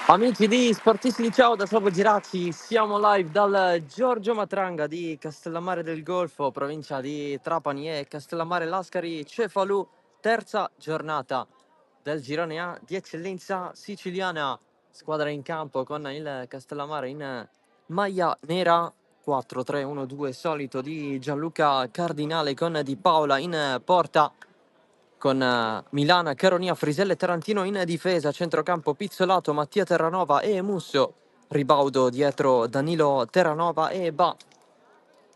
Amici di Sportisti, ciao da Salvo Giracci, siamo live dal Giorgio Matranga di Castellammare del Golfo, provincia di Trapani e Castellammare Lascari, Cefalù, terza giornata del girone A di eccellenza siciliana. Squadra in campo con il Castellammare in maglia nera, 4-3-1-2 solito di Gianluca Cardinale con Di Paola in porta, con Milana, Caronia, Friselle, Tarantino in difesa, centrocampo Pizzolato, Mattia Terranova e Musso, ribaudo dietro Danilo Terranova e Ba.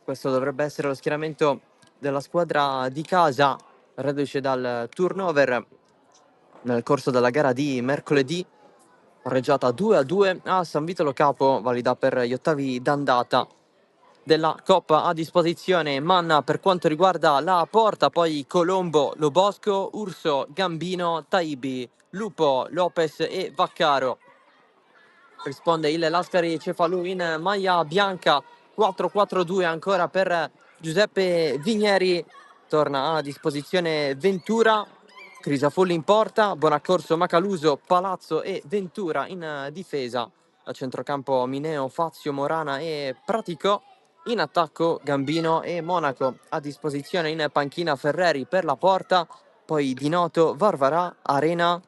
Questo dovrebbe essere lo schieramento della squadra di casa, reduce dal turnover nel corso della gara di mercoledì, pareggiata 2-2 a San Vitolo Capo, valida per gli ottavi d'andata della Coppa. A disposizione Manna per quanto riguarda la porta, poi Colombo, Lobosco, Urso, Gambino, Taibi, Lupo, Lopez e Vaccaro. Risponde il Lascari Cefalù in maglia bianca, 4-4-2 ancora per Giuseppe Vigneri. Torna a disposizione Ventura, Crisafulli in porta, Bonaccorso, Macaluso, Palazzo e Ventura in difesa. A centrocampo Mineo, Fazio, Morana e Pratico. In attacco Gambino e Monaco. A disposizione in panchina Ferreri per la porta, poi Dinoto, Varvarà, Arena,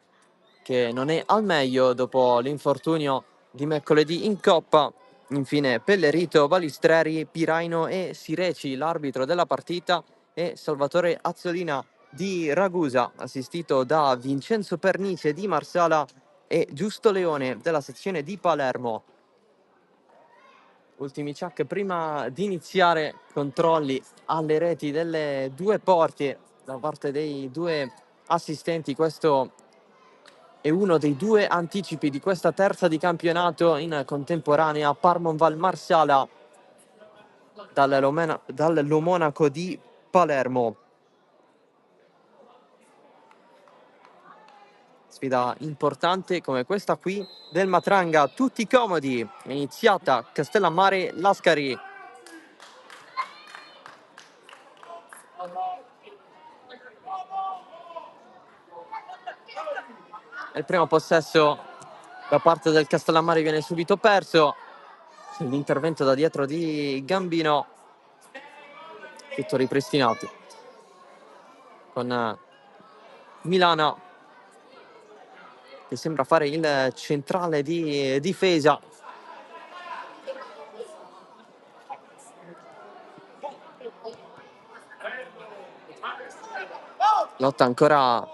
che non è al meglio dopo l'infortunio di mercoledì in Coppa. Infine Pellerito, Balistreri, Piraino e Sireci, l'arbitro della partita, e Salvatore Azzolina di Ragusa, assistito da Vincenzo Pernice di Marsala e Giusto Leone della sezione di Palermo. Ultimi check prima di iniziare, controlli alle reti delle due porte da parte dei due assistenti. Questo è uno dei due anticipi di questa terza di campionato in contemporanea. Parmonval Marsala dal Monaco di Palermo. Sfida importante come questa qui del Matranga, tutti comodi. È iniziata Castellammare Lascari. Il primo possesso da parte del Castellammare viene subito perso. L'intervento da dietro di Gambino, tutto ripristinato con Milana che sembra fare il centrale di difesa. Lotta ancora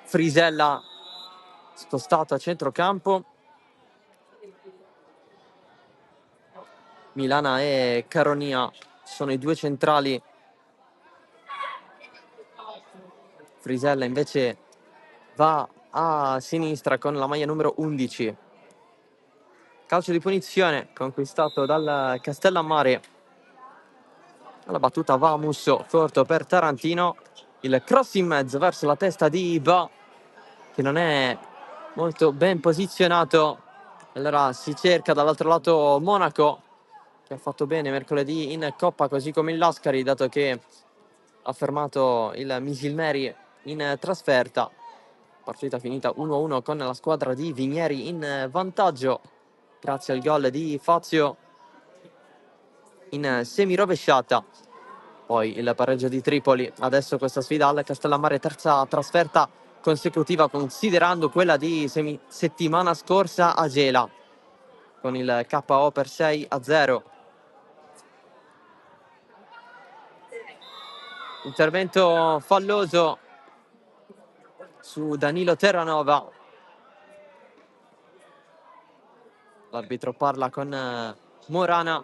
Frisella, spostato a centrocampo. Milana e Caronia sono i due centrali. Frisella invece va a sinistra con la maglia numero 11. Calcio di punizione conquistato dal Castellammare. La battuta va a Musso, corto per Tarantino. Il cross in mezzo verso la testa di Iba, che non è molto ben posizionato. Allora si cerca dall'altro lato Monaco, che ha fatto bene mercoledì in Coppa, così come il Lascari, dato che ha fermato il Misilmeri in trasferta. Partita finita 1-1 con la squadra di Vigneri in vantaggio, grazie al gol di Fazio in semirovesciata. Poi il pareggio di Tripoli. Adesso questa sfida al Castellammare, terza trasferta consecutiva, considerando quella di settimana scorsa a Gela, con il KO per 6-0. Intervento falloso su Danilo Terranova. L'arbitro parla con Morana.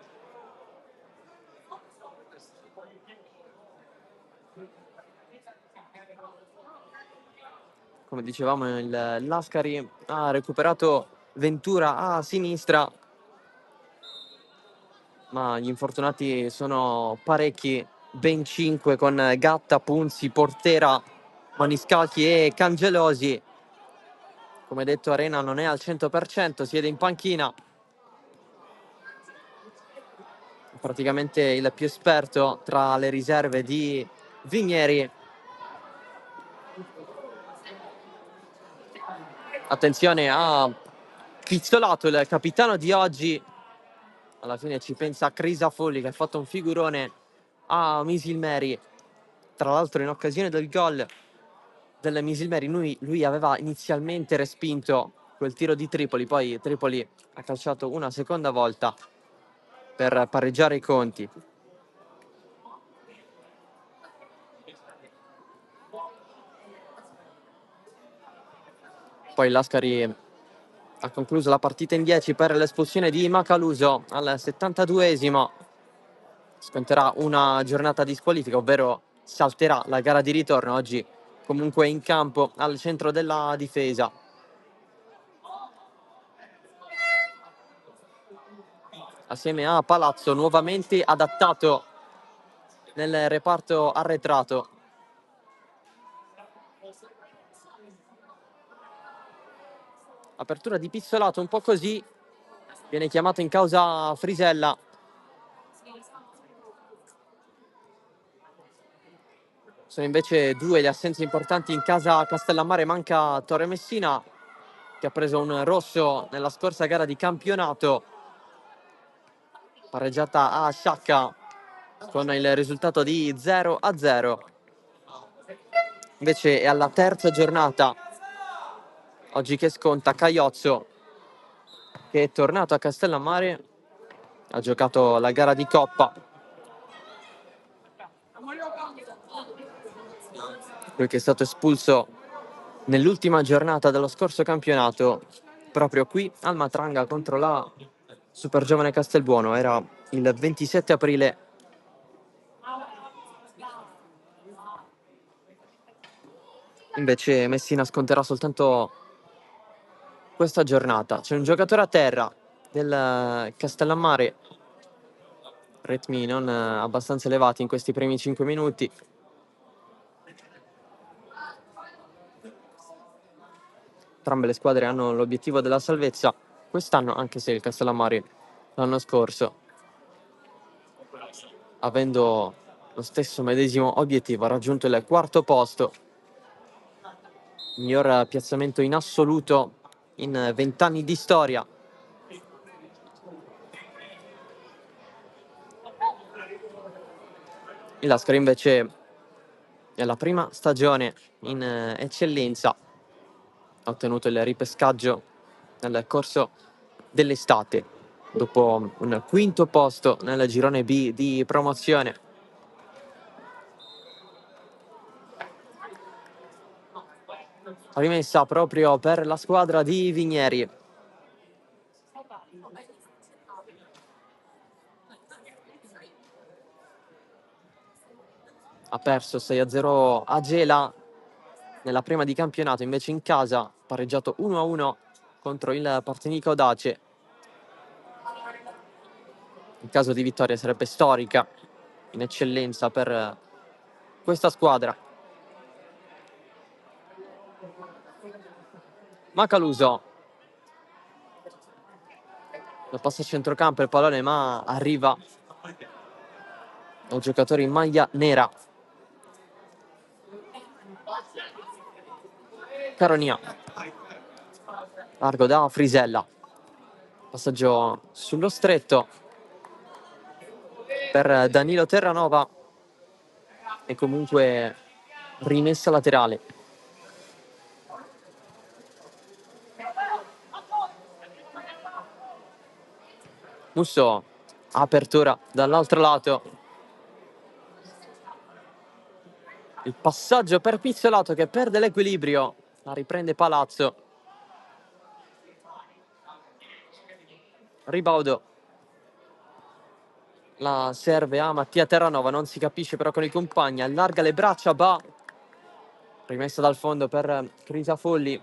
Come dicevamo, il Lascari ha recuperato Ventura a sinistra, ma gli infortunati sono parecchi, ben 5, con Gatta, Punzi, Portera, Maniscalchi e Cangelosi. Come detto, Arena non è al 100%, siede in panchina. Praticamente il più esperto tra le riserve di Vinieri. Attenzione, ha pizzolato il capitano di oggi. Alla fine ci pensa Crisafulli, che ha fatto un figurone a Misilmeri. Tra l'altro in occasione del gol del Misilmeri lui aveva inizialmente respinto quel tiro di Tripoli, poi Tripoli ha calciato una seconda volta per pareggiare i conti. Poi Lascari ha concluso la partita in 10 per l'espulsione di Macaluso al 72esimo. Sconterà una giornata di squalifica, ovvero salterà la gara di ritorno. Oggi comunque in campo al centro della difesa. Assieme a Palazzo, nuovamente adattato nel reparto arretrato. Apertura di Pizzolato un po' così, viene chiamato in causa Frisella. Sono invece due le assenze importanti in casa Castellammare. Manca Torre Messina, che ha preso un rosso nella scorsa gara di campionato, pareggiata a Sciacca con il risultato di 0-0. Invece è alla terza giornata oggi che sconta Caiozzo, che è tornato a Castellammare, ha giocato la gara di Coppa. Lui che è stato espulso nell'ultima giornata dello scorso campionato, proprio qui al Matranga contro la Supergiovane Castelbuono. Era il 27 aprile. Invece Messina sconterà soltanto questa giornata. C'è un giocatore a terra del Castellammare, ritmi non abbastanza elevati in questi primi 5 minuti. Entrambe le squadre hanno l'obiettivo della salvezza quest'anno, anche se il Castellammare l'anno scorso, avendo lo stesso medesimo obiettivo, ha raggiunto il quarto posto, miglior piazzamento in assoluto in 20 anni di storia. Il Lascari invece è la prima stagione in eccellenza, ha ottenuto il ripescaggio nel corso dell'estate, dopo un quinto posto nel girone B di promozione. Rimessa proprio per la squadra di Vinieri. Ha perso 6-0 a Gela nella prima di campionato, invece in casa pareggiato 1-1 contro il Partinico Audace. In caso di vittoria sarebbe storica, in eccellenza per questa squadra. Macaluso lo passa a centrocampo il pallone, ma arriva un giocatore in maglia nera. Caronia, largo da Frisella, passaggio sullo stretto per Danilo Terranova e comunque rimessa laterale. Musso, apertura dall'altro lato. Il passaggio per Pizzolato che perde l'equilibrio, la riprende Palazzo. Ribaudo. La serve a Mattia Terranova, non si capisce però con i compagni, allarga le braccia, rimessa dal fondo per Crisafulli.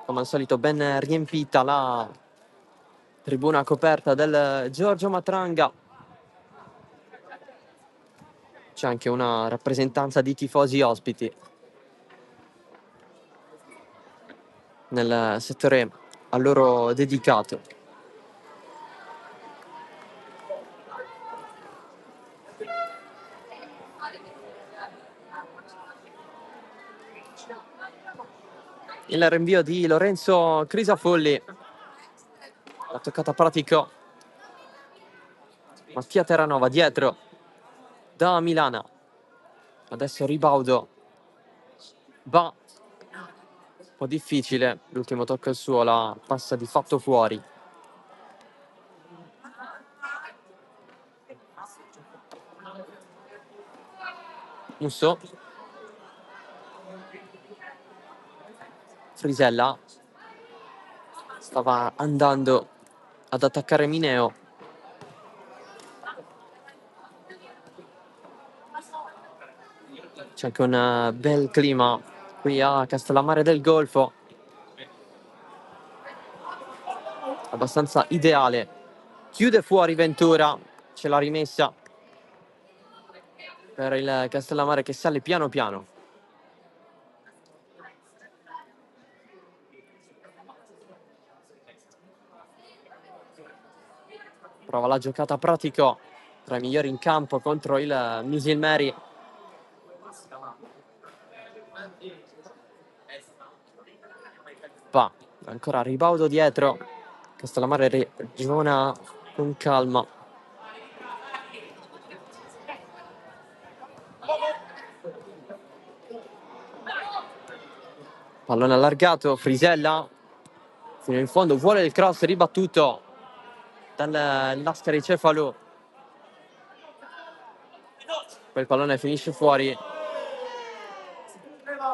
Come al solito ben riempita la tribuna coperta del Giorgio Matranga. C'è anche una rappresentanza di tifosi ospiti nel settore a loro dedicato. Il rinvio di Lorenzo Crisafulli, la toccata pratico Mattia Terranova dietro da Milana. Adesso Ribaudo va un po' difficile, l'ultimo tocco è il suo, la passa di fatto fuori. Musso. Frisella stava andando ad attaccare Mineo. C'è anche un bel clima qui a Castellammare del Golfo, abbastanza ideale. Chiude fuori Ventura, ce l'ha rimessa per il Castellammare che sale piano piano. Prova la giocata Pratico, tra i migliori in campo contro il Misilmeri. Va, ancora Ribaudo dietro. Castellammare ragiona con calma. Pallone allargato, Frisella fino in fondo, vuole il cross ribattuto dal Lascari Cefalù. Quel pallone finisce fuori.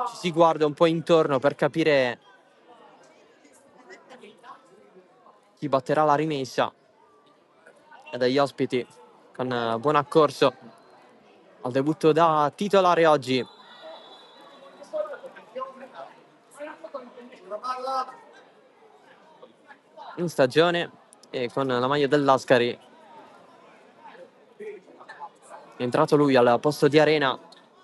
Ci si guarda un po' intorno per capire chi batterà la rimessa. E dagli ospiti con buon accorso al debutto da titolare oggi. In stagione e con la maglia dell'Ascari è entrato lui al posto di Arena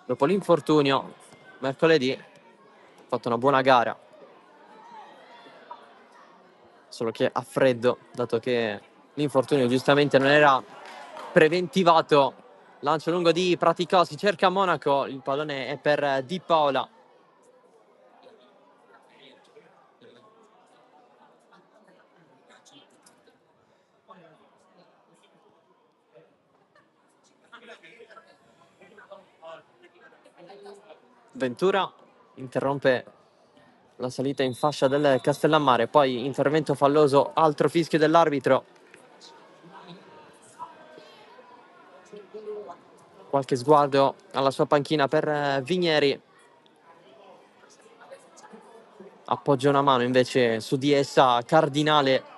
dopo l'infortunio mercoledì. Ha fatto una buona gara, solo che a freddo, dato che l'infortunio giustamente non era preventivato. Lancio lungo di Praticò, si cerca Monaco, il pallone è per Di Paola. Ventura interrompe la salita in fascia del Castellammare, poi intervento falloso, altro fischio dell'arbitro. Qualche sguardo alla sua panchina per Vigneri. Appoggia una mano invece su di essa Cardinale.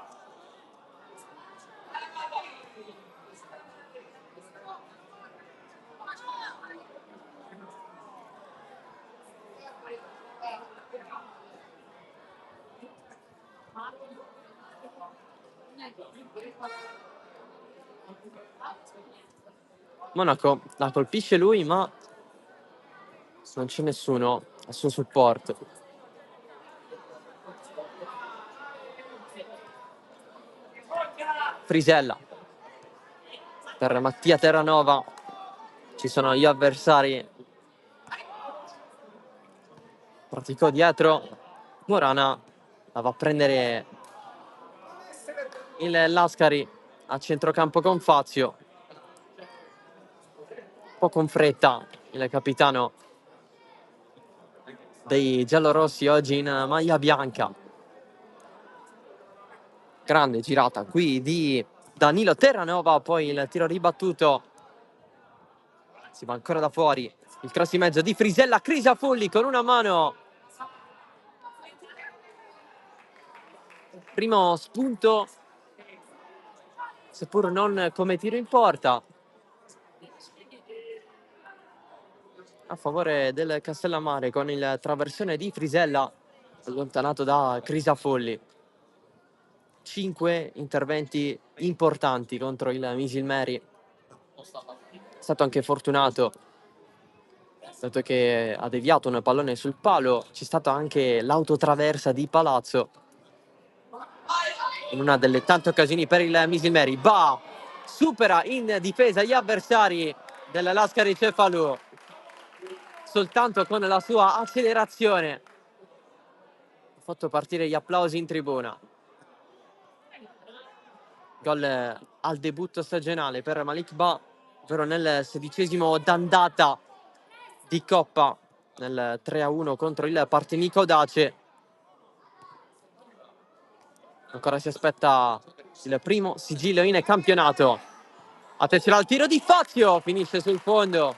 Monaco la colpisce lui, ma non c'è nessuno al suo supporto. Frisella per Mattia Terranova. Ci sono gli avversari. Praticò dietro. Morana la va a prendere il Lascari a centrocampo con Fazio. Un po' con fretta il capitano dei giallorossi oggi in maglia bianca. Grande girata qui di Danilo Terranova, poi il tiro ribattuto, si va ancora da fuori. Il cross in mezzo di Frisella, Crisafulli con una mano. Primo spunto, seppur non come tiro in porta, a favore del Castellammare con il traversone di Frisella allontanato da Crisafulli. 5 interventi importanti contro il Misilmeri. È stato anche fortunato, dato che ha deviato un pallone sul palo. C'è stata anche l'autotraversa di Palazzo in una delle tante occasioni per il Misilmeri. Supera in difesa gli avversari del Lascari Cefalù soltanto con la sua accelerazione. Ha fatto partire gli applausi in tribuna. Gol al debutto stagionale per Malik Ba, ovvero nel 16° d'andata di Coppa, nel 3-1 contro il Partinico Dace. Ancora si aspetta il primo sigillo in campionato. Attenzione al tiro di Fazio, finisce sul fondo.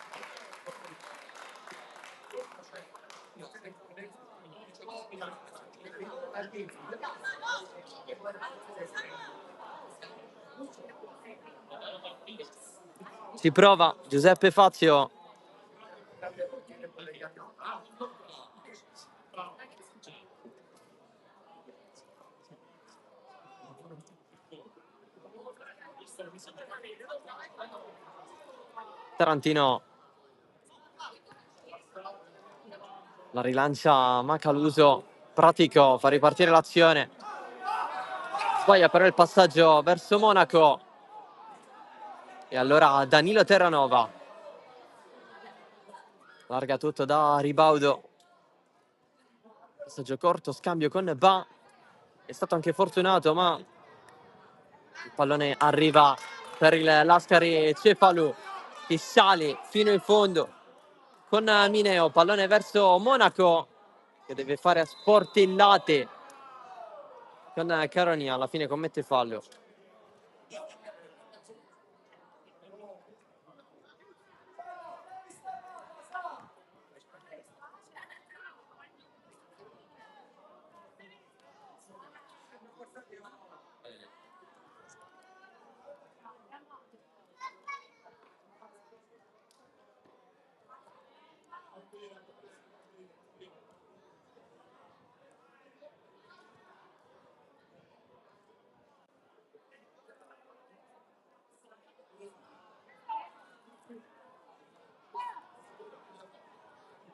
Si prova Giuseppe Fazio. Tarantino la rilancia Macaluso, Pratico fa ripartire l'azione, sbaglia però il passaggio verso Monaco e allora Danilo Terranova larga tutto da Ribaudo, passaggio corto, scambio con Ba, è stato anche fortunato ma il pallone arriva per il Lascari Cefalù che sale fino in fondo con Mineo, pallone verso Monaco che deve fare a sportellate con Caronia, alla fine commette fallo.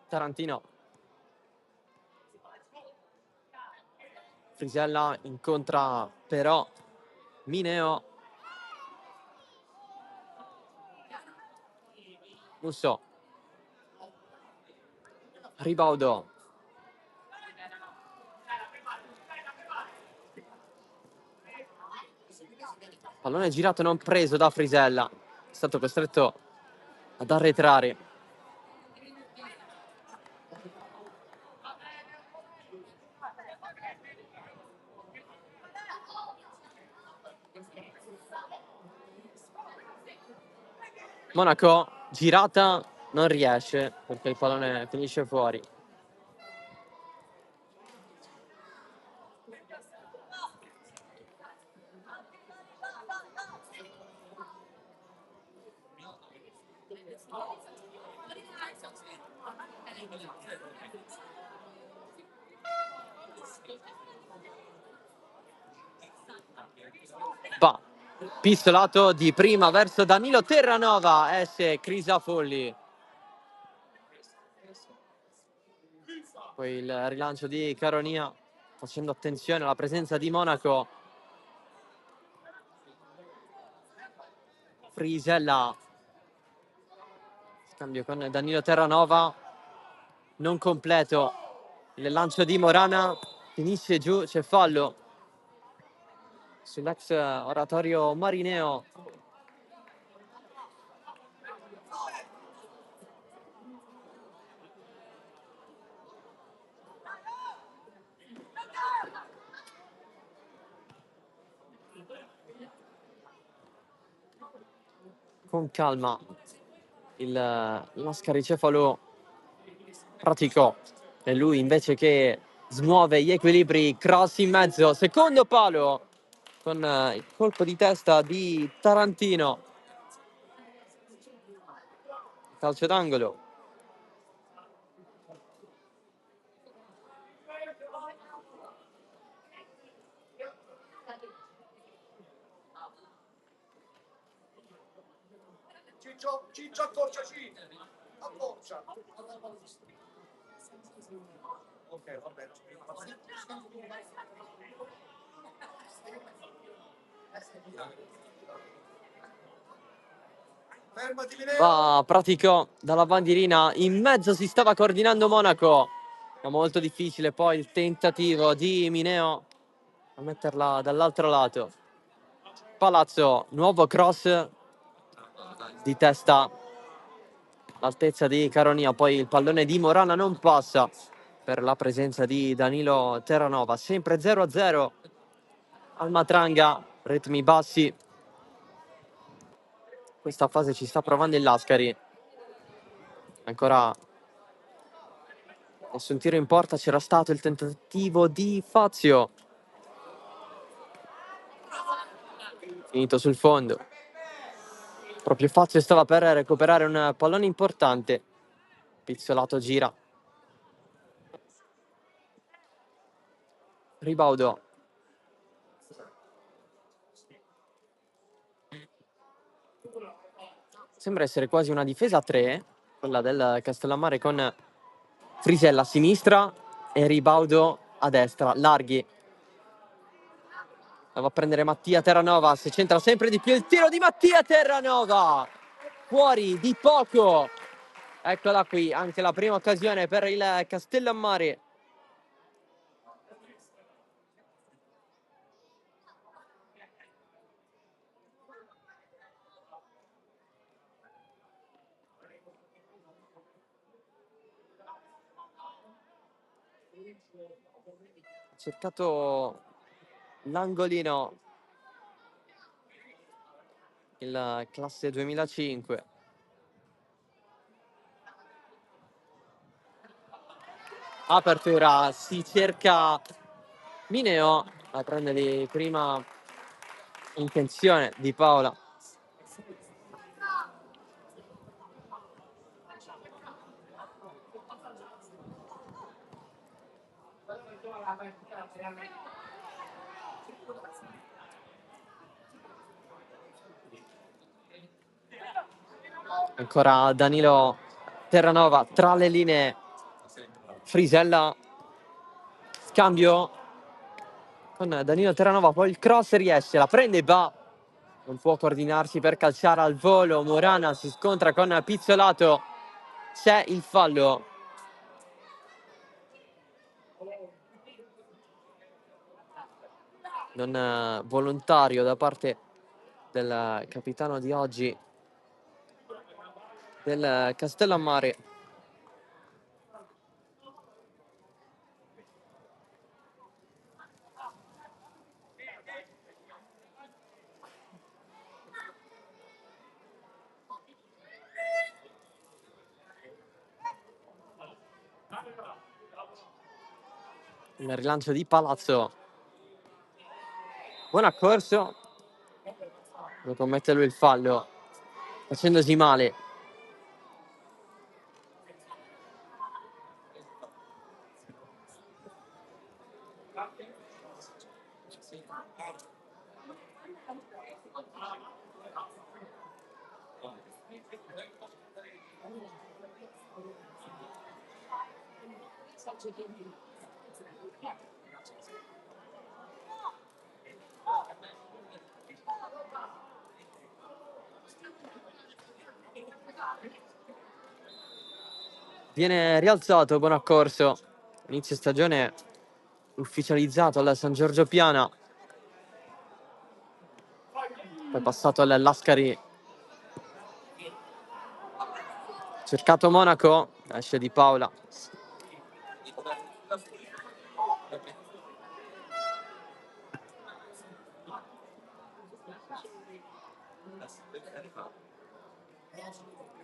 Tarantino. Frisella incontra però Mineo. Musso. Ribaudo. Pallone girato non preso da Frisella. È stato costretto ad arretrare. Monaco girata non riesce perché il pallone finisce fuori. Va pistolato di prima verso Danilo Terranova, esce Crisafulli. Poi il rilancio di Caronia facendo attenzione alla presenza di Monaco. Frisella, scambio con Danilo Terranova, non completo, il lancio di Morana finisce giù, c'è fallo sull'ex oratorio marineo. Con calma il Lascari-Cefalo praticò, e lui invece che smuove gli equilibri, cross in mezzo, secondo palo con il colpo di testa di Tarantino, calcio d'angolo. Ciccio accorciaci, accorcia. Ok, va bene. Va Pratico dalla bandierina, in mezzo si stava coordinando Monaco, ma molto difficile poi il tentativo di Mineo a metterla dall'altro lato. Palazzo, nuovo cross di testa, all'altezza di Caronia, poi il pallone di Morana non passa per la presenza di Danilo Terranova, sempre 0-0 al Matranga, ritmi bassi. Questa fase ci sta provando il Lascari, ancora nessun tiro in porta, c'era stato il tentativo di Fazio, finito sul fondo. Proprio Fazio stava per recuperare un pallone importante, Pizzolato gira, Ribaudo, sembra essere quasi una difesa a 3, quella del Castellammare, con Frisella a sinistra e Ribaudo a destra, larghi. Va a prendere Mattia Terranova, si centra sempre di più il tiro di Mattia Terranova, fuori di poco. Eccola qui, anche la prima occasione per il Castellammare. Ha cercato l'angolino il classe 2005. Apertura, si cerca Mineo a prendere di prima intenzione di Paola. Ancora Danilo Terranova tra le linee, Frisella, scambio con Danilo Terranova, poi il cross riesce, la prende, va, non può coordinarsi per calciare al volo, Morana si scontra con Pizzolato, c'è il fallo. Non volontario da parte del capitano di oggi del Castellammare. Il rilancio di Palazzo, buon accorso, lo commette lui il fallo facendosi male. Viene rialzato, buon accorso, inizio stagione ufficializzato alla San Giorgio Piana, poi passato al Lascari, cercato Monaco, esce Di Paola.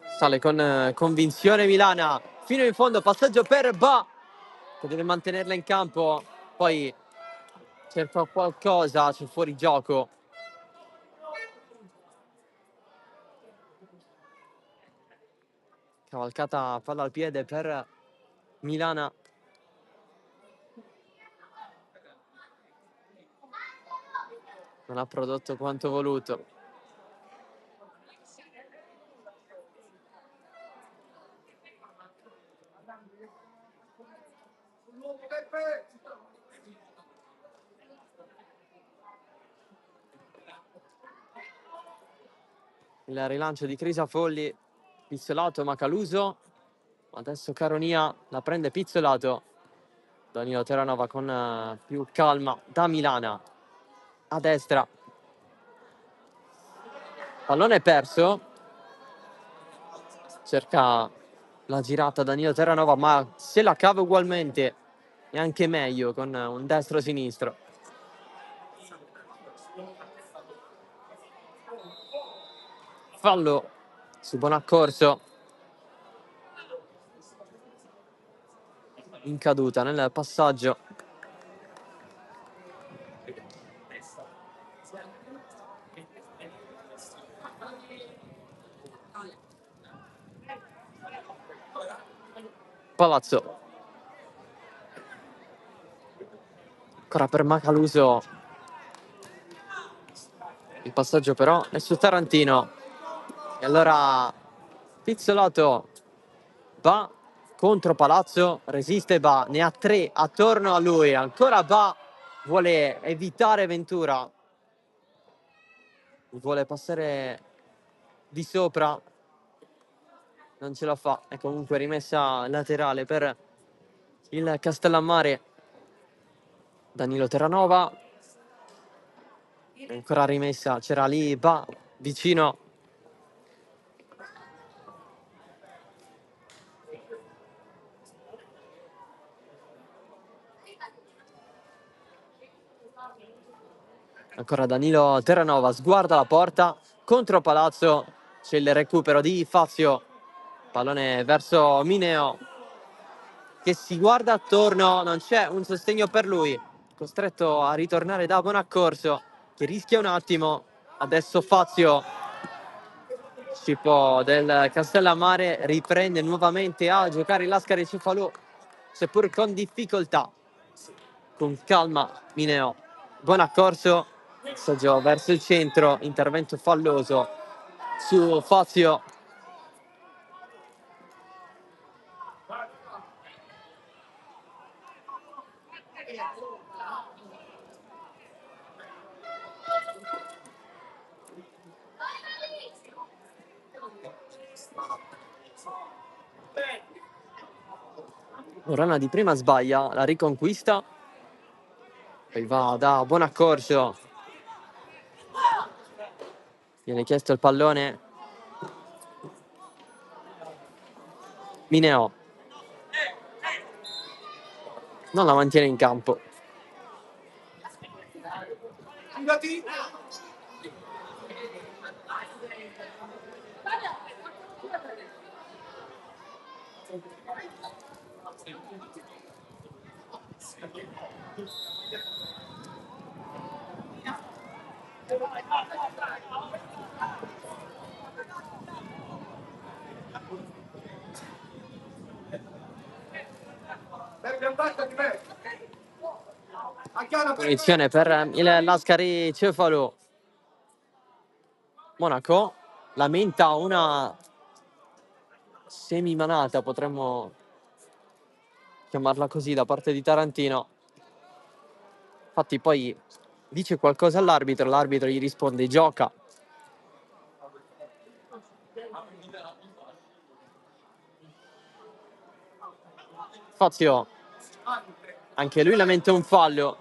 Sale con convinzione Milana fino in fondo, passaggio per Ba che deve mantenerla in campo, poi cerca qualcosa, c'è fuori gioco. Cavalcata palla al piede per Milana. Non ha prodotto quanto voluto. Il rilancio di Crisafolli, Pizzolato, Macaluso. Adesso Caronia la prende Pizzolato. Danilo Terranova con più calma da Milana. A destra. Pallone perso. Cerca la girata Danilo Terranova, ma se la cava ugualmente e anche meglio con un destro-sinistro. Fallo su Bonaccorso. In caduta nel passaggio. Palazzo. Ancora per Macaluso. Il passaggio però è su Tarantino. E allora Pizzolato va contro Palazzo, resiste Ba, ne ha 3 attorno a lui. Ancora Ba vuole evitare Ventura. Vuole passare di sopra. Non ce la fa. È comunque rimessa laterale per il Castellammare. Danilo Terranova. Ancora rimessa, c'era lì Ba vicino. Ancora Danilo Terranova, sguarda la porta, contro Palazzo, c'è il recupero di Fazio. Pallone verso Mineo, che si guarda attorno, non c'è un sostegno per lui. Costretto a ritornare da Bonaccorso, che rischia un attimo. Adesso Fazio, Scippo del Castellammare, riprende nuovamente a giocare Lascari Cefalù, seppur con difficoltà. Con calma Mineo. Bonaccorso, passaggio verso il centro, intervento falloso su Fazio. Orana di prima sbaglia, la riconquista. Poi va da Bonaccorso. Viene chiesto il pallone. Mineo. Non la mantiene in campo. Punizione per il Lascari Cefalù. Monaco lamenta una semimanata, potremmo chiamarla così, da parte di Tarantino. Infatti poi dice qualcosa all'arbitro, l'arbitro gli risponde gioca. Fazio, anche lui lamenta un fallo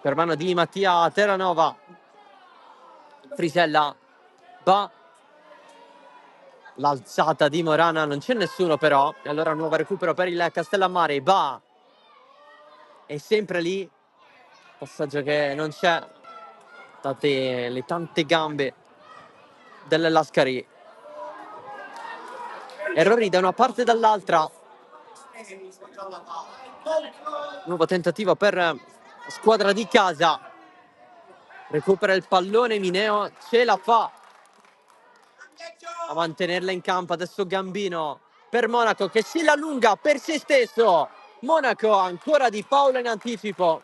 per mano di Mattia Terranova. Frisella va, l'alzata di Morana, non c'è nessuno però, e allora nuovo recupero per il Castellammare. Va, è sempre lì, passaggio che non c'è, date le tante gambe del Lascari. Errori da una parte e dall'altra. Nuovo tentativo per squadra di casa. Recupera il pallone Mineo, ce la fa a mantenerla in campo. Adesso Gambino per Monaco che si allunga per se stesso. Monaco ancora di Paolo in anticipo.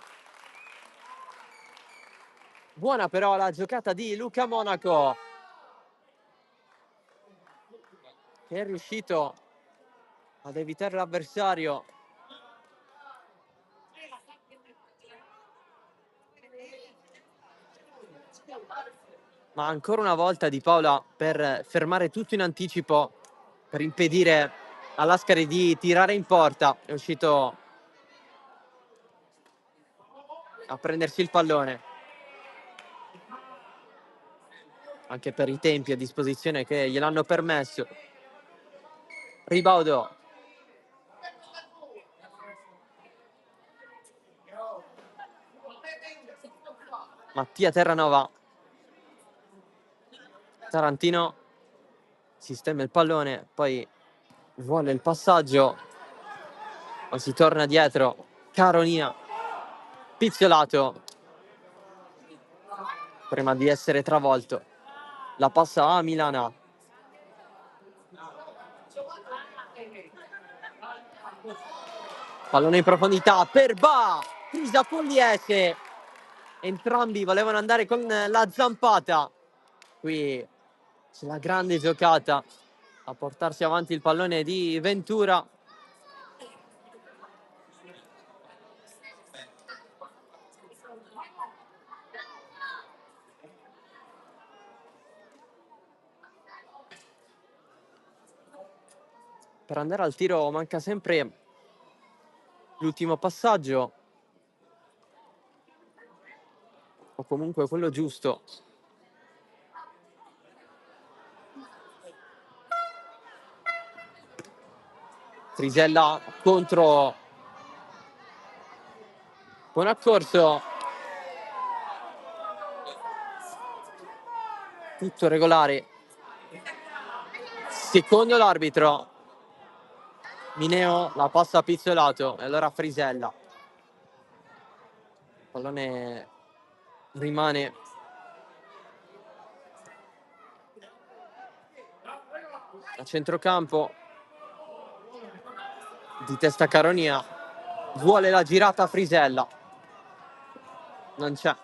Buona però la giocata di Luca Monaco, che è riuscito ad evitare l'avversario. Ma ancora una volta Di Paola per fermare tutto in anticipo, per impedire all'Ascari di tirare in porta. È uscito a prendersi il pallone, anche per i tempi a disposizione che gliel'hanno permesso. Ribaudo. Mattia Terranova. Tarantino sistema il pallone, poi vuole il passaggio, ma si torna dietro. Caronia, Pizziolato, prima di essere travolto. La passa a Milana. Pallone in profondità per Ba, Crisa Pugliese. Entrambi volevano andare con la zampata. Qui c'è la grande giocata a portarsi avanti il pallone di Ventura. Per andare al tiro manca sempre l'ultimo passaggio, o comunque quello giusto. Frisella contro buon accorso, tutto regolare secondo l'arbitro. Mineo la passa a Pizzolato e allora Frisella, il pallone rimane a centrocampo. Di testa Caronia, vuole la girata Frisella, non c'è.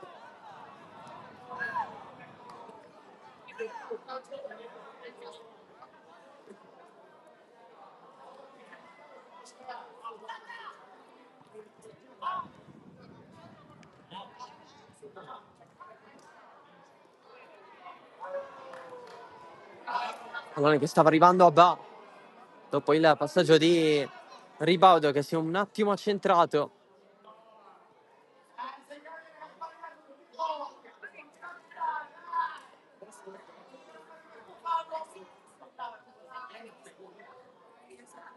Pallone che stava arrivando a Ba dopo il passaggio di Ribaudo, che si è un attimo accentrato.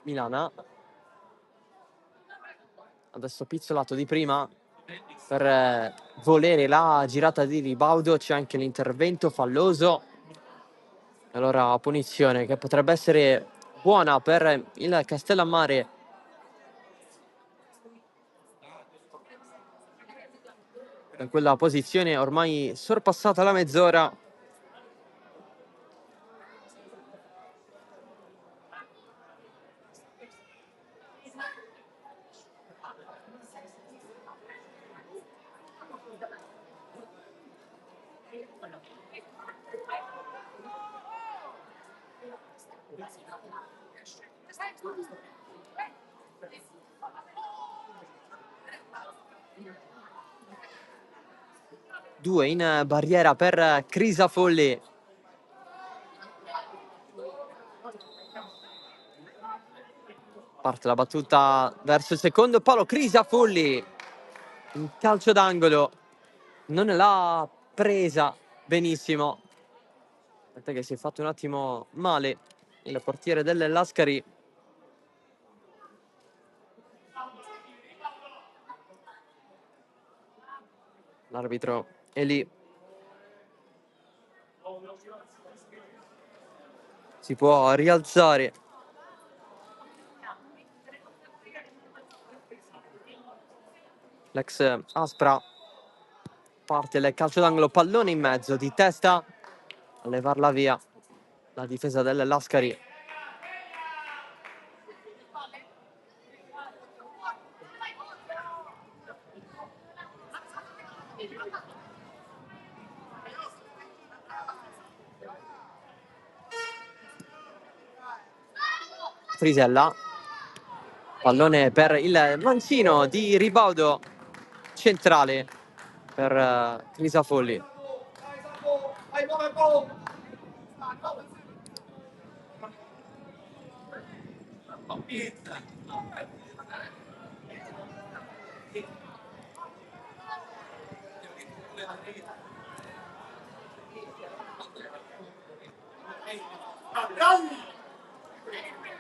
Milana, adesso Pizzolato di prima per volere la girata di Ribaudo. C'è anche l'intervento falloso, allora punizione che potrebbe essere buona per il Castellammare. In quella posizione ormai sorpassata la mezz'ora. Due in barriera per Crisafolli. Parte la battuta verso il secondo palo. Crisafolli, un calcio d'angolo, non l'ha presa benissimo. Aspetta che si è fatto un attimo male il portiere del Lascari. L'arbitro è lì. Si può rialzare l'ex Aspra. Parte il calcio d'angolo, pallone in mezzo, di testa a levarla via la difesa del Lascari. Frisella, pallone per il mancino di Ribaudo, centrale per Crisafulli. Vai, muove, muove.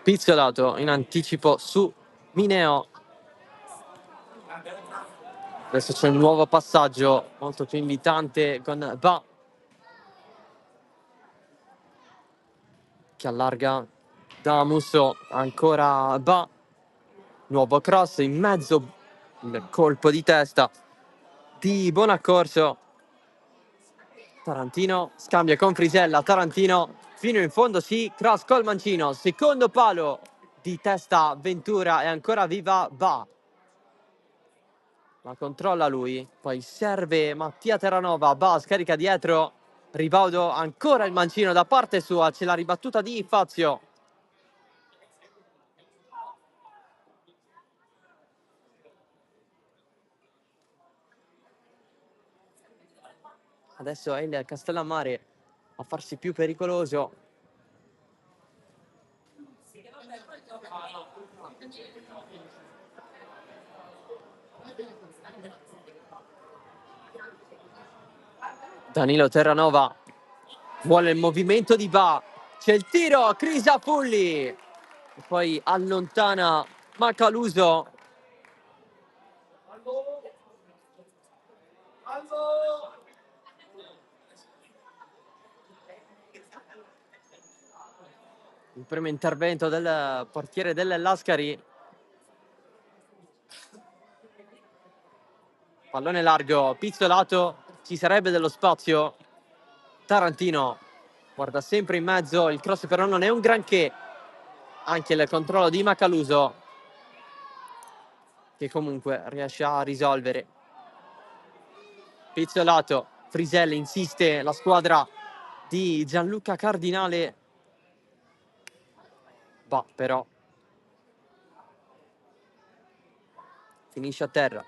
Pizzolato in anticipo su Mineo. Adesso c'è un nuovo passaggio molto più invitante con Ba che allarga da Musso, ancora Ba, nuovo cross in mezzo, il colpo di testa di Bonaccorso. Tarantino scambia con Frisella, Tarantino fino in fondo, sì, cross col mancino, secondo palo di testa Ventura e ancora viva Ba. La controlla lui, poi serve Mattia Terranova, Ba scarica dietro, Ribaudo, ancora il mancino da parte sua, c'è la ribattuta di Fazio. Adesso è il Castellammare a farsi più pericoloso. Danilo Terranova vuole il movimento di Ba, c'è il tiro, Crisafulli, e poi allontana Macaluso. Il primo intervento del portiere del Lascari. Pallone largo, pizzolato, ci sarebbe dello spazio. Tarantino guarda sempre in mezzo, il cross però non è un granché. Anche il controllo di Macaluso, che comunque riesce a risolvere. Pizzolato, Frisella insiste, la squadra di Gianluca Cardinale. Bah, però finisce a terra.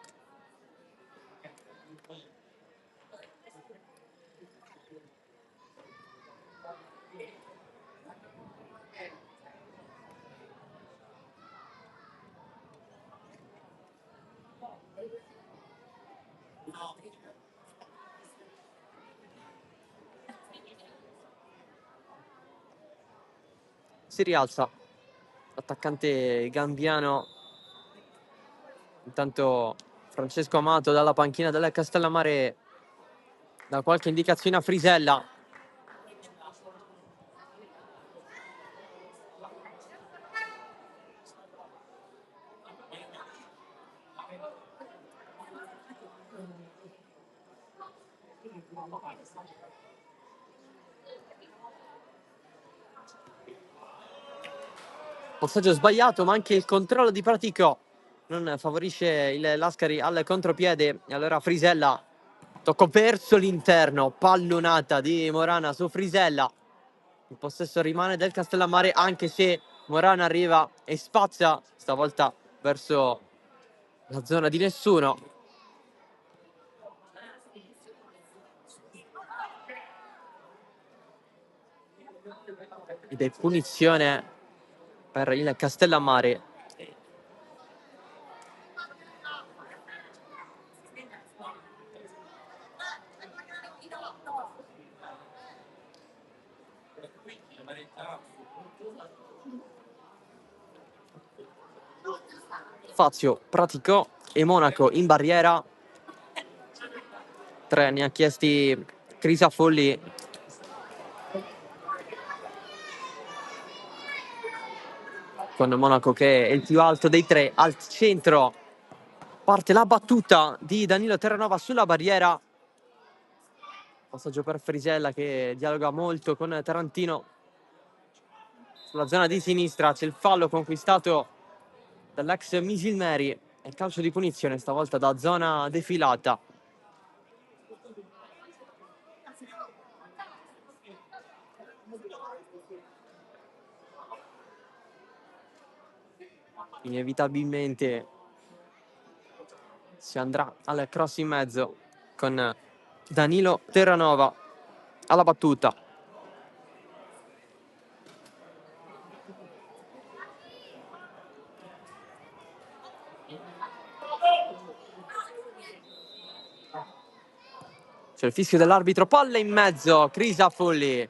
Si rialza l'attaccante gambiano. Intanto Francesco Amato dalla panchina della Castellammare dà qualche indicazione a Frisella. Passaggio sbagliato, ma anche il controllo di Pratico non favorisce il Lascari al contropiede. E allora Frisella, tocco verso l'interno, pallonata di Morana su Frisella. Il possesso rimane del Castellammare, anche se Morana arriva e spazza stavolta verso la zona di nessuno. Ed è punizione per il Castellammare. Fazio, Pratico e Monaco in barriera. 3 ne ha chiesti Crisafulli. Con Monaco che è il più alto dei tre al centro Parte la battuta di Danilo Terranova sulla barriera. Passaggio per Frisella che dialoga molto con Tarantino. Sulla zona di sinistra c'è il fallo conquistato dall'ex Misilmeri e il calcio di punizione stavolta da zona defilata. Inevitabilmente si andrà al cross in mezzo con Danilo Terranova alla battuta. C'è il fischio dell'arbitro, palla in mezzo, Crisafulli.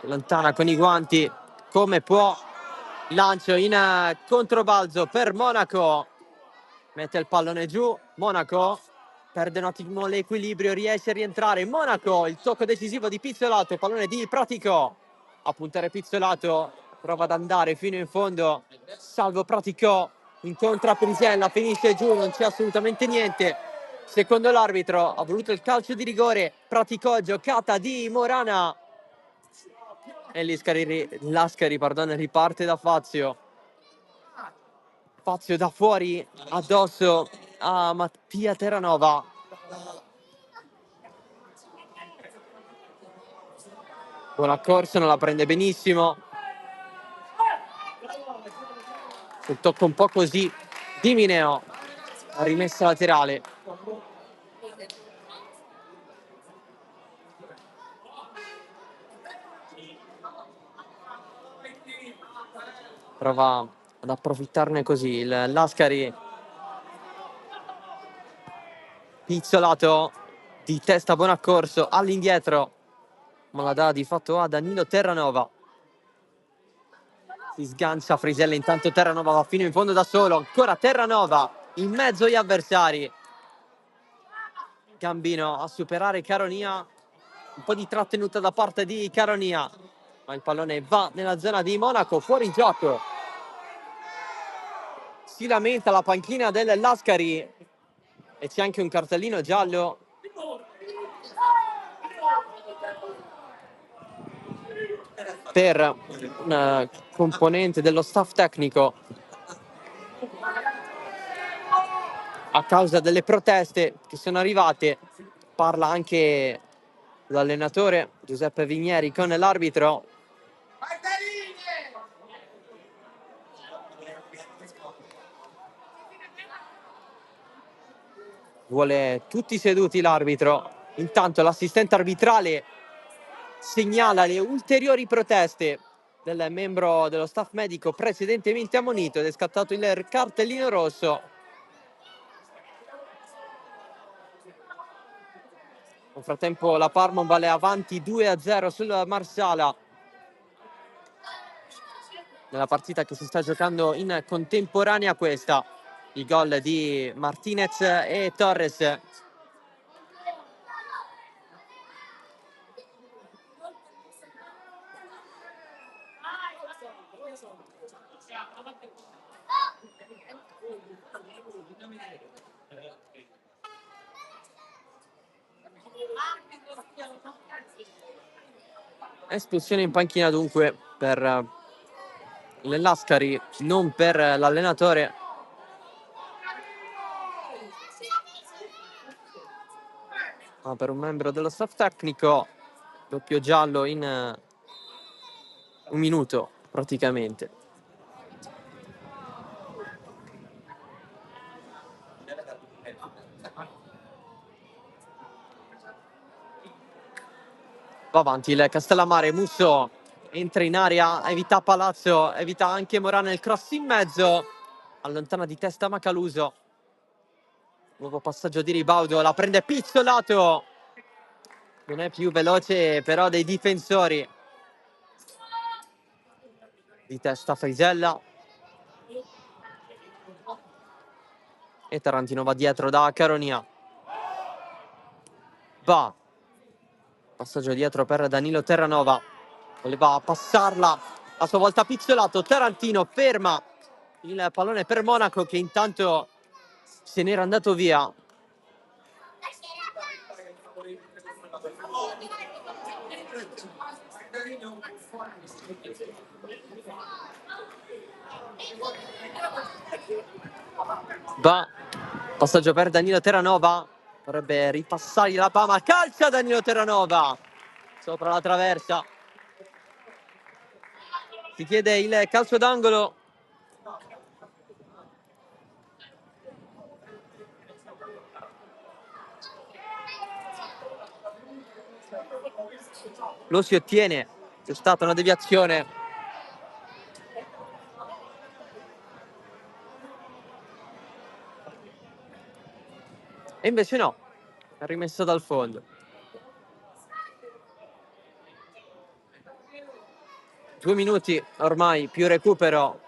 Lontana con i guanti come può. Lancio in controbalzo per Monaco. Mette il pallone giù. Monaco perde un attimo l'equilibrio, riesce a rientrare. Monaco, il tocco decisivo di Pizzolato, pallone di Pratico. A puntare Pizzolato, prova ad andare fino in fondo. Salvo Pratico, incontra Prisella, finisce giù, non c'è assolutamente niente. Secondo l'arbitro ha voluto il calcio di rigore. Pratico, giocata di Morana. E Lascari, riparte da Fazio. Fazio da fuori addosso a Mattia Terranova. Buona corsa, non la prende benissimo. Sul tocco un po' così di Mineo. La rimessa laterale. Prova ad approfittarne così il Lascari. Pizzolato di testa, buon accorso all'indietro, ma la dà di fatto a Danilo Terranova. Si sgancia Frisella, intanto Terranova va fino in fondo da solo, ancora Terranova in mezzo agli avversari. Gambino a superare Caronia, un po' di trattenuta da parte di Caronia, ma il pallone va nella zona di Monaco, fuori gioco. Si lamenta la panchina del Lascari e c'è anche un cartellino giallo per un componente dello staff tecnico a causa delle proteste che sono arrivate. Parla anche l'allenatore Giuseppe Vigneri con l'arbitro. Vuole tutti seduti l'arbitro. Intanto l'assistente arbitrale segnala le ulteriori proteste del membro dello staff medico precedentemente ammonito ed è scattato il cartellino rosso. Nel frattempo la Parma vale avanti 2-0 sul Marsala nella partita che si sta giocando in contemporanea questa. Il gol di Martinez e Torres. Espulsione in panchina dunque per il Lascari, non per l'allenatore. Ma per un membro dello staff tecnico, doppio giallo in un minuto praticamente. Va avanti il Castellammare, Musso entra in area, evita Palazzo, evita anche Morana, il cross in mezzo, allontana di testa Macaluso. Nuovo passaggio di Ribaudo, la prende Pizzolato. Non è più veloce però dei difensori. Di testa Frisella. E Tarantino va dietro da Caronia. Va. Passaggio dietro per Danilo Terranova. Voleva passarla. A sua volta Pizzolato. Tarantino ferma il pallone per Monaco, che intanto se n'era andato via. Va, passaggio per Danilo Terranova, vorrebbe ripassargli la palla, calcia Danilo Terranova sopra la traversa, si chiede il calcio d'angolo. Lo si ottiene, c'è stata una deviazione. E invece no, è rimesso dal fondo. 2 minuti ormai più recupero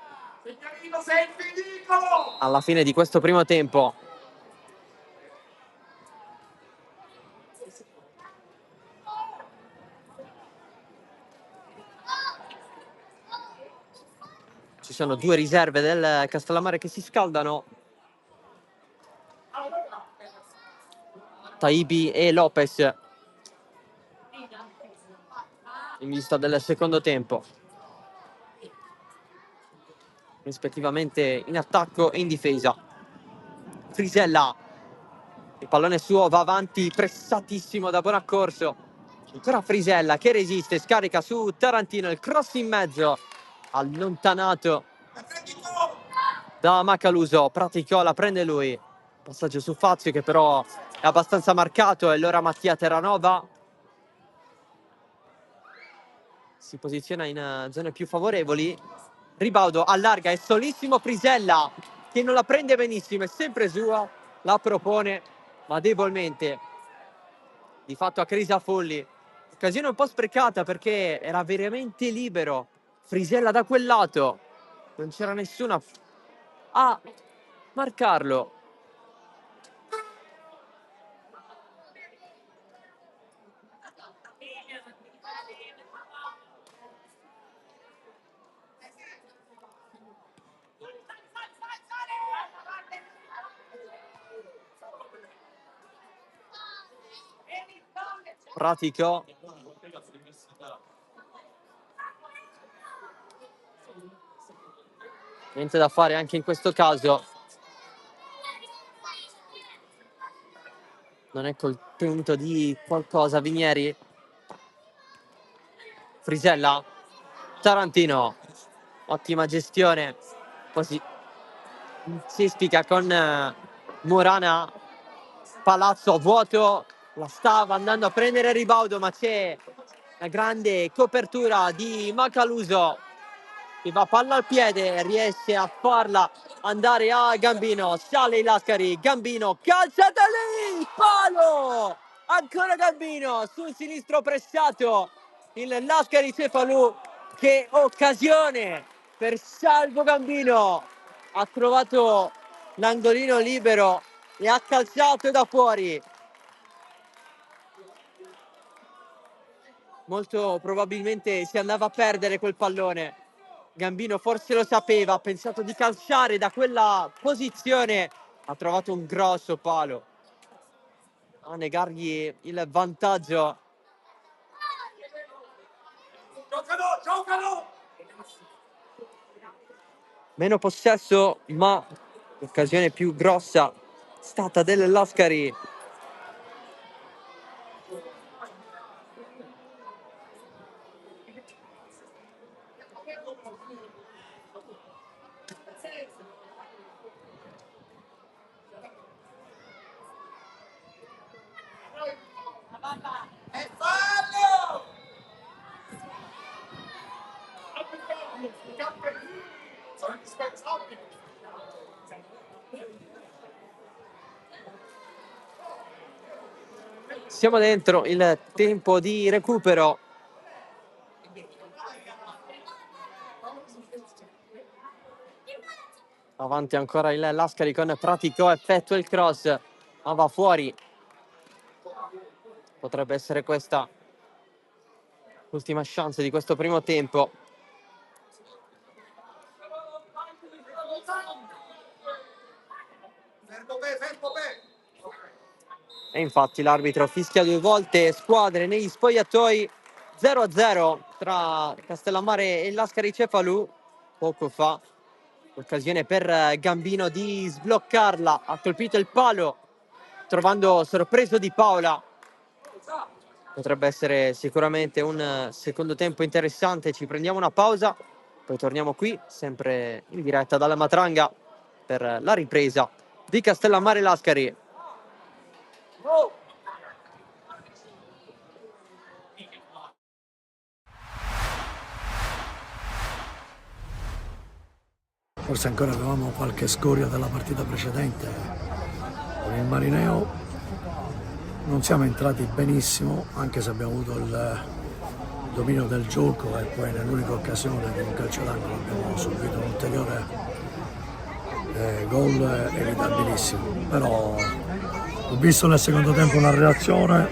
Segnalino, sei finito! alla fine di questo primo tempo. Ci sono 2 riserve del Castellammare che si scaldano, Taibi e Lopez, in vista del secondo tempo, rispettivamente in attacco e in difesa. Frisella, il pallone suo, va avanti pressatissimo da Bonaccorso, ancora Frisella che resiste, scarica su Tarantino, il cross in mezzo, allontanato da Macaluso. Praticò, la prende lui, passaggio su Fazio che però è abbastanza marcato, e allora Mattia Terranova si posiziona in zone più favorevoli. Ribaudo allarga, è solissimo Frisella che non la prende benissimo, è sempre sua, la propone ma debolmente, di fatto a Crisa Folli. Occasione un po' sprecata perché era veramente libero Frisella da quel lato, non c'era nessuno a marcarlo. Pratico, niente da fare anche in questo caso, non è contento di qualcosa Vinieri. Frisella, Tarantino, ottima gestione, così si spica con Murana, Palazzo vuoto, la stava andando a prendere Ribaudo ma c'è una grande copertura di Macaluso che va palla al piede, riesce a farla andare a Gambino, sale il Lascari, Gambino, calcia da lì, palo! Ancora Gambino sul sinistro pressato, il Lascari Cefalù, che occasione per Salvo Gambino, ha trovato l'angolino libero e ha calciato da fuori. Molto probabilmente si andava a perdere quel pallone. Gambino forse lo sapeva, ha pensato di calciare da quella posizione, ha trovato un grosso palo a negargli il vantaggio. Giocalo, giocalo! Meno possesso, ma l'occasione più grossa è stata del Lascari. E fallo! Sono indispensabili. Siamo dentro il tempo di recupero. Avanti ancora il Lascari con Pratico, effettua il cross, ma va fuori. Potrebbe essere questa l'ultima chance di questo primo tempo. E infatti l'arbitro fischia 2 volte, squadre negli spogliatoi, 0-0 tra Castellammare e Lascari Cefalù. Poco fa, occasione per Gambino di sbloccarla, ha colpito il palo, trovando sorpreso Di Paola. Potrebbe essere sicuramente un secondo tempo interessante. Ci prendiamo una pausa, poi torniamo qui, sempre in diretta dalla Matranga, per la ripresa di Castellammare Lascari. Forse ancora avevamo qualche scoria della partita precedente con il Marineo. Non siamo entrati benissimo, anche se abbiamo avuto il dominio del gioco, e poi nell'unica occasione con un calcio d'angolo abbiamo subito un ulteriore gol evitabilissimo. Però ho visto nel secondo tempo una reazione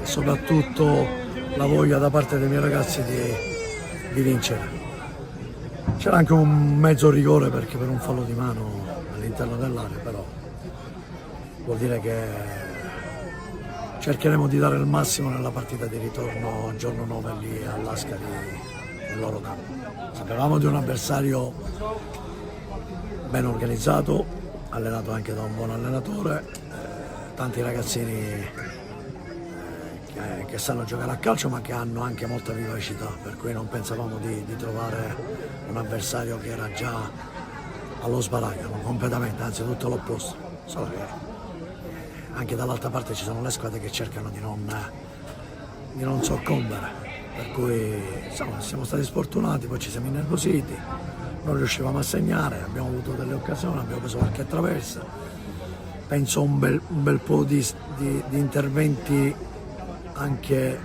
e soprattutto la voglia da parte dei miei ragazzi di vincere. C'era anche un mezzo rigore perché per un fallo di mano all'interno dell'area, però vuol dire che cercheremo di dare il massimo nella partita di ritorno giorno 9 lì a Lascari, nel loro campo. Sapevamo di un avversario ben organizzato, allenato anche da un buon allenatore, tanti ragazzini che sanno giocare a calcio ma che hanno anche molta vivacità, per cui non pensavamo di trovare un avversario che era già allo sbaraglio, completamente, anzi tutto l'opposto. Solo che anche dall'altra parte ci sono le squadre che cercano di non soccombere, per cui insomma, siamo stati sfortunati, poi ci siamo innervositi, non riuscivamo a segnare, abbiamo avuto delle occasioni, abbiamo preso qualche traversa, penso un bel po' di interventi anche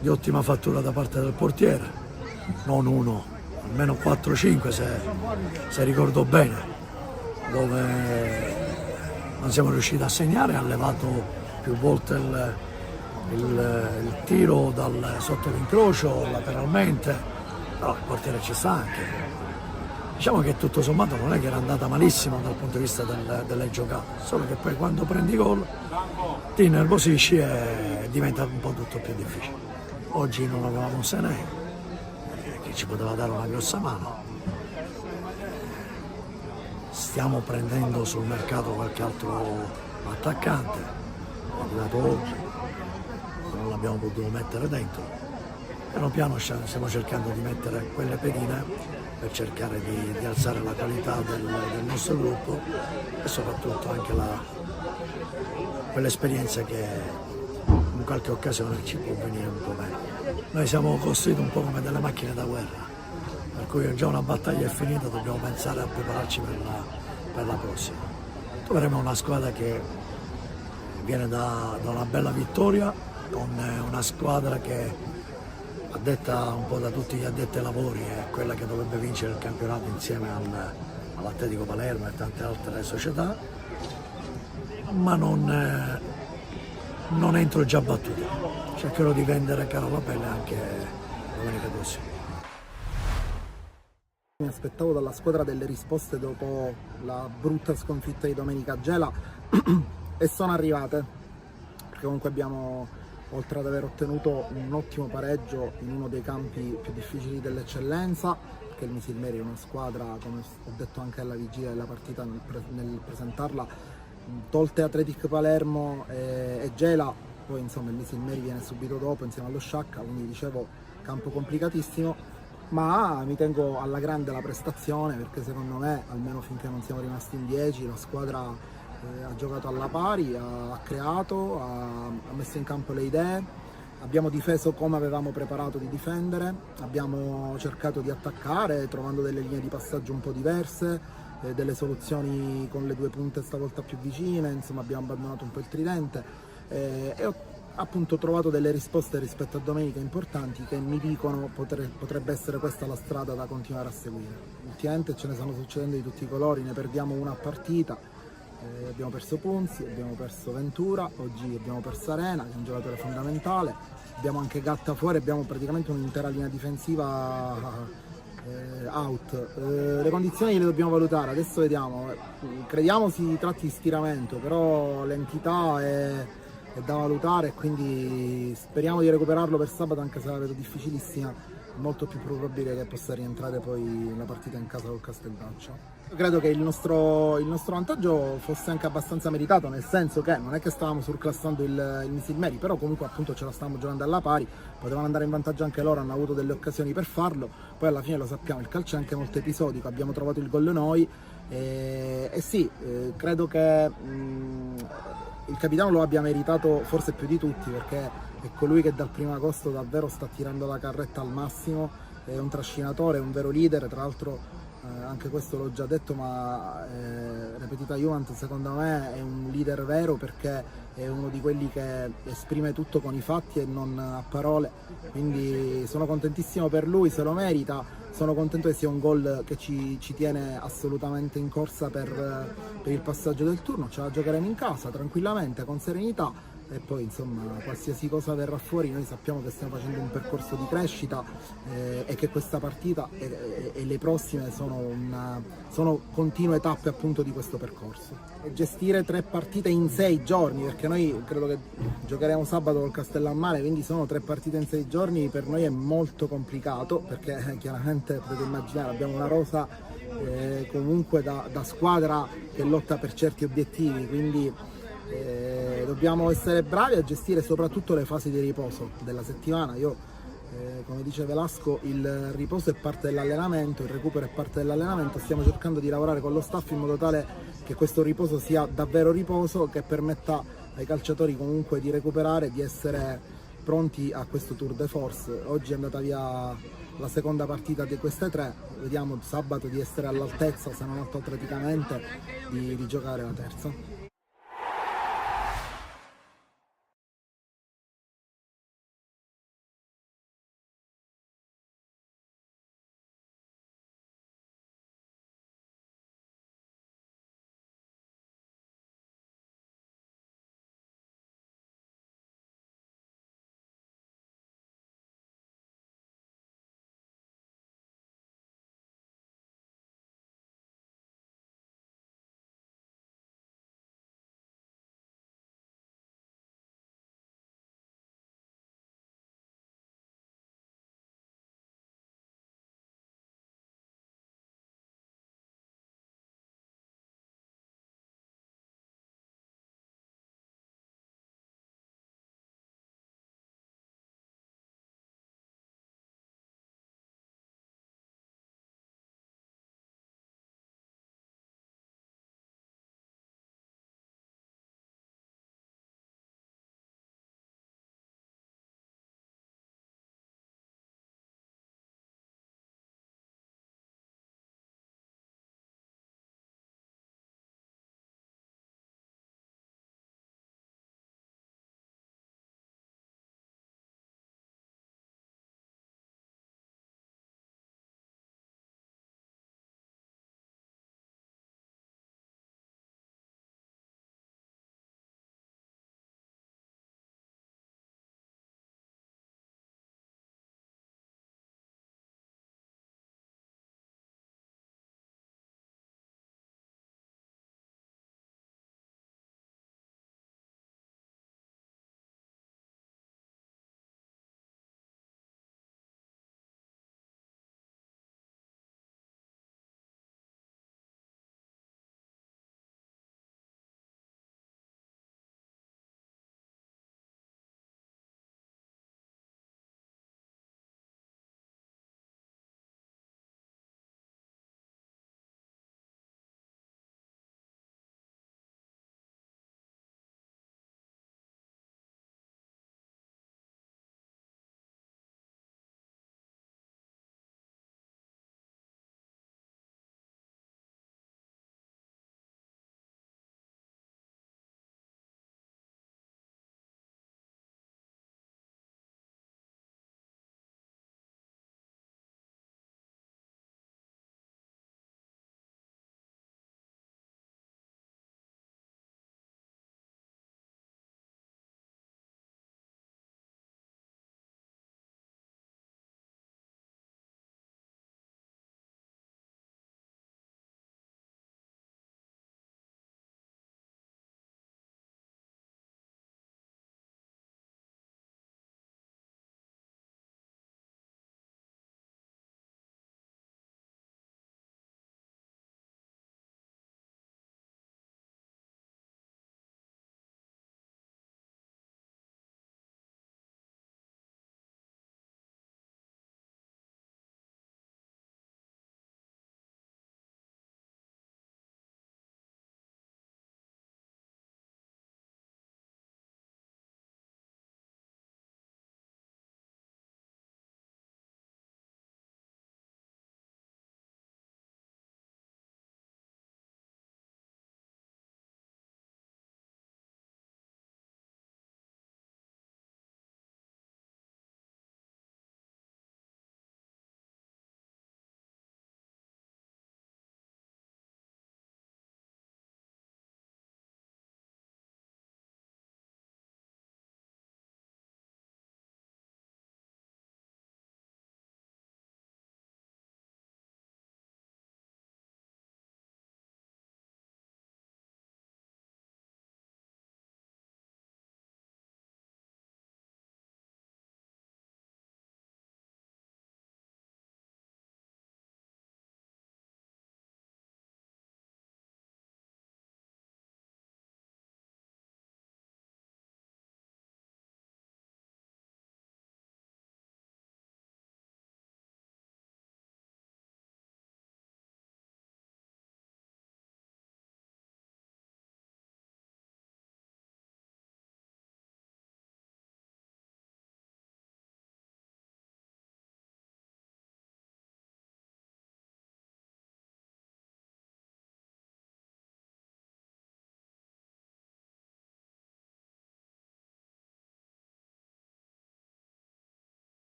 di ottima fattura da parte del portiere, non uno, almeno 4-5 se ricordo bene, dove non siamo riusciti a segnare, ha levato più volte il tiro sotto l'incrocio lateralmente, però il portiere ci sta anche. Diciamo che tutto sommato non è che era andata malissimo dal punto di vista delle giocate, solo che poi quando prendi gol ti innervosisci e diventa un po' tutto più difficile. Oggi non avevamo Senè, che ci poteva dare una grossa mano. Stiamo prendendo sul mercato qualche altro attaccante, è arrivato oggi, non l'abbiamo potuto mettere dentro. Piano piano stiamo cercando di mettere quelle pedine per cercare di alzare la qualità del nostro gruppo e soprattutto anche quell'esperienza che in qualche occasione ci può venire un po' bene. Noi siamo costruiti un po' come delle macchine da guerra, per cui già una battaglia è finita, dobbiamo pensare a prepararci per la prossima. Troveremo una squadra che viene da una bella vittoria, con una squadra che, addetta un po' da tutti gli addetti ai lavori, è quella che dovrebbe vincere il campionato insieme all'Atletico Palermo e tante altre società, ma non entro già battuto. Cercherò di vendere cara la pelle anche domenica prossima. Mi aspettavo dalla squadra delle risposte dopo la brutta sconfitta di domenica a Gela e sono arrivate, perché comunque abbiamo, oltre ad aver ottenuto un ottimo pareggio in uno dei campi più difficili dell'eccellenza, perché il Misilmeri è una squadra, come ho detto anche alla vigilia della partita nel presentarla, tolte Athletic Palermo e Gela, poi insomma il Misilmeri viene subito dopo insieme allo Sciacca, quindi dicevo campo complicatissimo, ma mi tengo alla grande la prestazione, perché secondo me, almeno finché non siamo rimasti in 10, la squadra ha giocato alla pari, ha creato, ha messo in campo le idee, abbiamo difeso come avevamo preparato di difendere, abbiamo cercato di attaccare trovando delle linee di passaggio un po' diverse, delle soluzioni con le due punte stavolta più vicine, insomma abbiamo abbandonato un po' il tridente e ho appunto trovato delle risposte rispetto a domenica importanti che mi dicono potrebbe essere questa la strada da continuare a seguire. Ultimamente ce ne stanno succedendo di tutti i colori, ne perdiamo una a partita, abbiamo perso Ponzi, abbiamo perso Ventura, oggi abbiamo perso Arena che è un giocatore fondamentale, abbiamo anche Gatta fuori, abbiamo praticamente un'intera linea difensiva out. Le condizioni le dobbiamo valutare, adesso vediamo. Crediamo si tratti di stiramento, però l'entità è da valutare, quindi speriamo di recuperarlo per sabato, anche se la vedo difficilissima. È molto più probabile che possa rientrare poi la partita in casa col Castelbraccio. Io credo che il nostro vantaggio fosse anche abbastanza meritato, nel senso che non è che stavamo surclassando il Misil Meri, però comunque appunto ce la stavamo giocando alla pari, potevano andare in vantaggio anche loro, hanno avuto delle occasioni per farlo, poi alla fine lo sappiamo, il calcio è anche molto episodico, abbiamo trovato il gol noi e sì, credo che il capitano lo abbia meritato forse più di tutti, perché è colui che dal 1° agosto davvero sta tirando la carretta al massimo, è un trascinatore, è un vero leader, tra l'altro anche questo l'ho già detto, ma Repetita Juvent secondo me è un leader vero, perché è uno di quelli che esprime tutto con i fatti e non a parole, quindi sono contentissimo per lui, se lo merita, sono contento che sia un gol che ci tiene assolutamente in corsa per il passaggio del turno, ce la giocheremo in casa tranquillamente, con serenità. E poi insomma qualsiasi cosa verrà fuori, noi sappiamo che stiamo facendo un percorso di crescita e che questa partita e le prossime sono continue tappe appunto di questo percorso. E gestire 3 partite in 6 giorni, perché noi credo che giocheremo sabato col Castellammare, quindi sono 3 partite in 6 giorni, per noi è molto complicato, perché chiaramente potete immaginare abbiamo una rosa comunque da squadra che lotta per certi obiettivi, quindi dobbiamo essere bravi a gestire soprattutto le fasi di riposo della settimana. Come dice Velasco, il riposo è parte dell'allenamento, il recupero è parte dell'allenamento, stiamo cercando di lavorare con lo staff in modo tale che questo riposo sia davvero riposo, che permetta ai calciatori comunque di recuperare, di essere pronti a questo tour de force. Oggi è andata via la seconda partita di queste 3, vediamo sabato di essere all'altezza, se non altro atleticamente, di giocare la terza.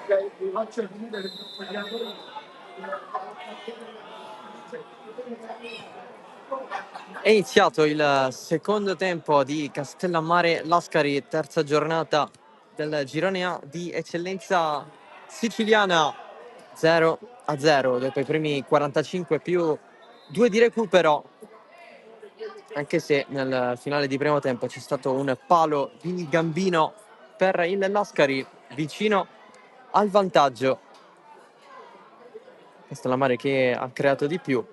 vi faccio ridere È iniziato il secondo tempo di Castellammare Lascari, terza giornata del girone A di eccellenza siciliana, 0-0 dopo i primi 45 più 2 di recupero, anche se nel finale di primo tempo c'è stato un palo di Gambino per il Lascari vicino al vantaggio. Castellammare che ha creato di più.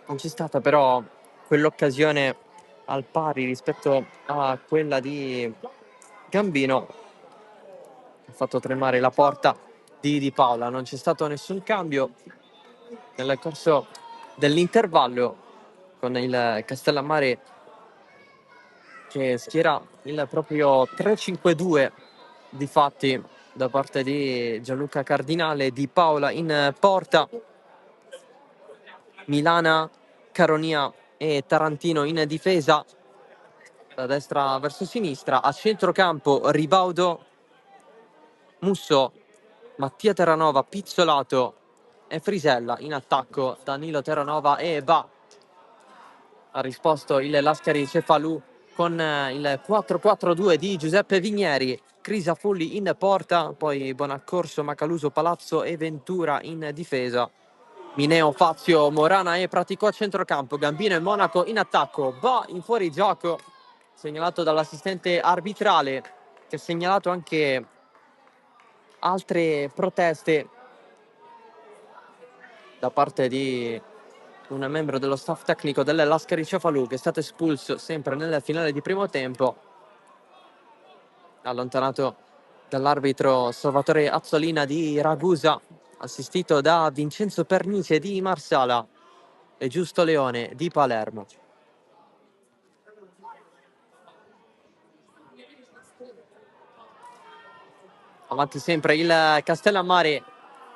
Non c'è stata però quell'occasione al pari rispetto a quella di Gambino. Ha fatto tremare la porta di Di Paola. Non c'è stato nessun cambio nel corso dell'intervallo, con il Castellammare che schiera il proprio 3-5-2 di fatti da parte di Gianluca Cardinale. Di Paola in porta, Milana, Caronia e Tarantino in difesa, da destra verso sinistra. A centrocampo Ribaudo, Musso, Mattia Terranova, Pizzolato e Frisella. In attacco Danilo Terranova e Ba. Ha risposto il Lascari Cefalù con il 4-4-2 di Giuseppe Vigneri. Crisafulli in porta, poi Bonaccorso, Macaluso, Palazzo e Ventura in difesa. Mineo, Fazio, Morana e Pratico a centrocampo. Gambino e Monaco in attacco. Ba in fuorigioco, segnalato dall'assistente arbitrale, che ha segnalato anche altre proteste da parte di un membro dello staff tecnico del Lascari Cefalù, che è stato espulso sempre nel finale di primo tempo, allontanato dall'arbitro Salvatore Azzolina di Ragusa, assistito da Vincenzo Pernice di Marsala e Giusto Leone di Palermo. Avanti sempre il Castellammare,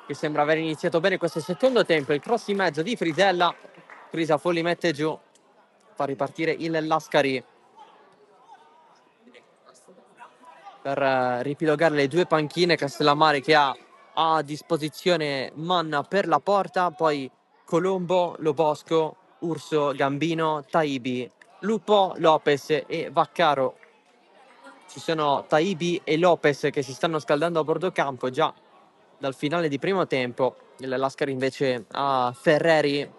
che sembra aver iniziato bene questo secondo tempo. Il cross in mezzo di Frisella, Crisafulli mette giù, fa ripartire il Lascari per ripilogare le due panchine. Castellammare che ha a disposizione Manna per la porta, poi Colombo, Lobosco, Urso, Gambino, Taibi, Lupo, Lopez e Vaccaro. Ci sono Taibi e Lopez che si stanno scaldando a bordo campo già dal finale di primo tempo. Il Lascari invece ha Ferreri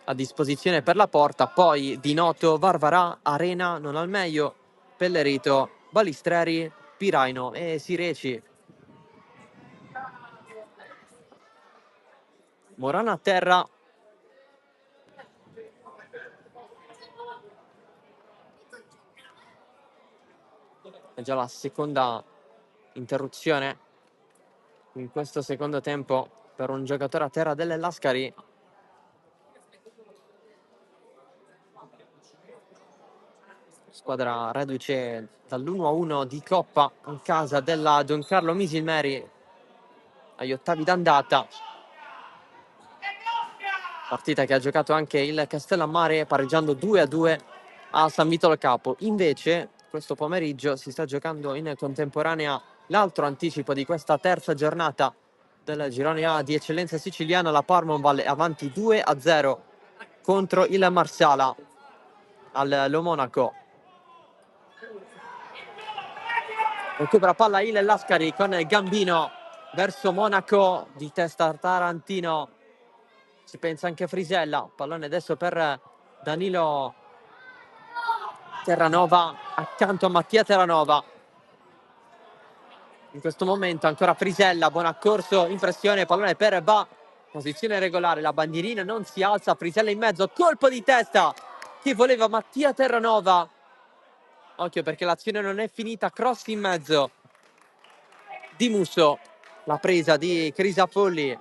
a disposizione per la porta, poi Dinotto, Varvarà, Arena non al meglio, Pellerito, Balistreri, Piraino e Sireci. Morana a terra. È già la seconda interruzione in questo secondo tempo per un giocatore a terra delle Lascari. Squadra reduce dall'1-1 di Coppa in casa della Don Carlo Misilmeri agli ottavi d'andata. Partita che ha giocato anche il Castellammare, pareggiando 2-2 a San Vito Capo. Invece questo pomeriggio si sta giocando in contemporanea l'altro anticipo di questa terza giornata del girone A di eccellenza siciliana. La Parmonval è avanti 2-0 contro il Marsala al Monaco. Recupera palla il Lascari con Gambino verso Monaco, di testa Tarantino, ci pensa anche Frisella. Pallone adesso per Danilo Terranova accanto a Mattia Terranova. In questo momento ancora Frisella, Bonaccorso in pressione, pallone per Ba, posizione regolare, la bandierina non si alza, Frisella in mezzo, colpo di testa che voleva Mattia Terranova. Occhio perché l'azione non è finita, cross in mezzo di Musso, la presa di Crisafulli.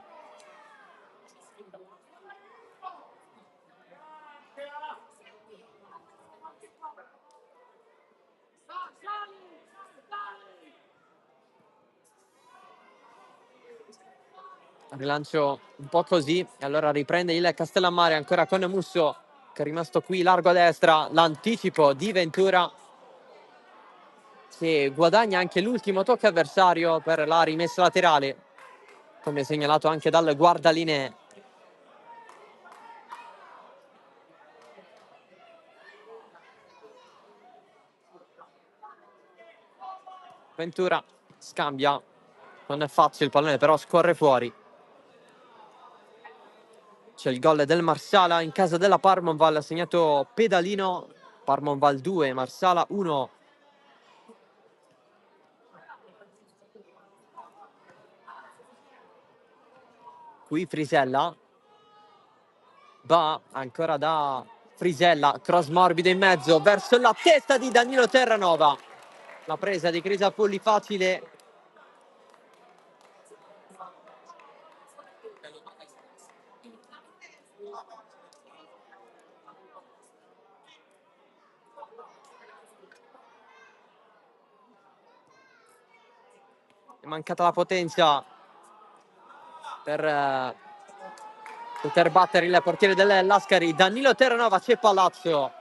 Rilancio un po' così, e allora riprende il Castellammare ancora con Musso, che è rimasto qui largo a destra, l'anticipo di Ventura. che guadagna anche l'ultimo tocco avversario per la rimessa laterale, come segnalato anche dal guardalinee. Ventura scambia con Fazio il pallone, però scorre fuori. C'è il gol del Marsala in casa della Parmonval, ha segnato Pedalino. Parmonval 2, Marsala 1. Qui Frisella va ancora da Frisella, cross morbido in mezzo verso la testa di Danilo Terranova. La presa di Crisafulli facile. È mancata la potenza per poter battere il portiere del Lascari. Danilo Terranova, c'è Palazzo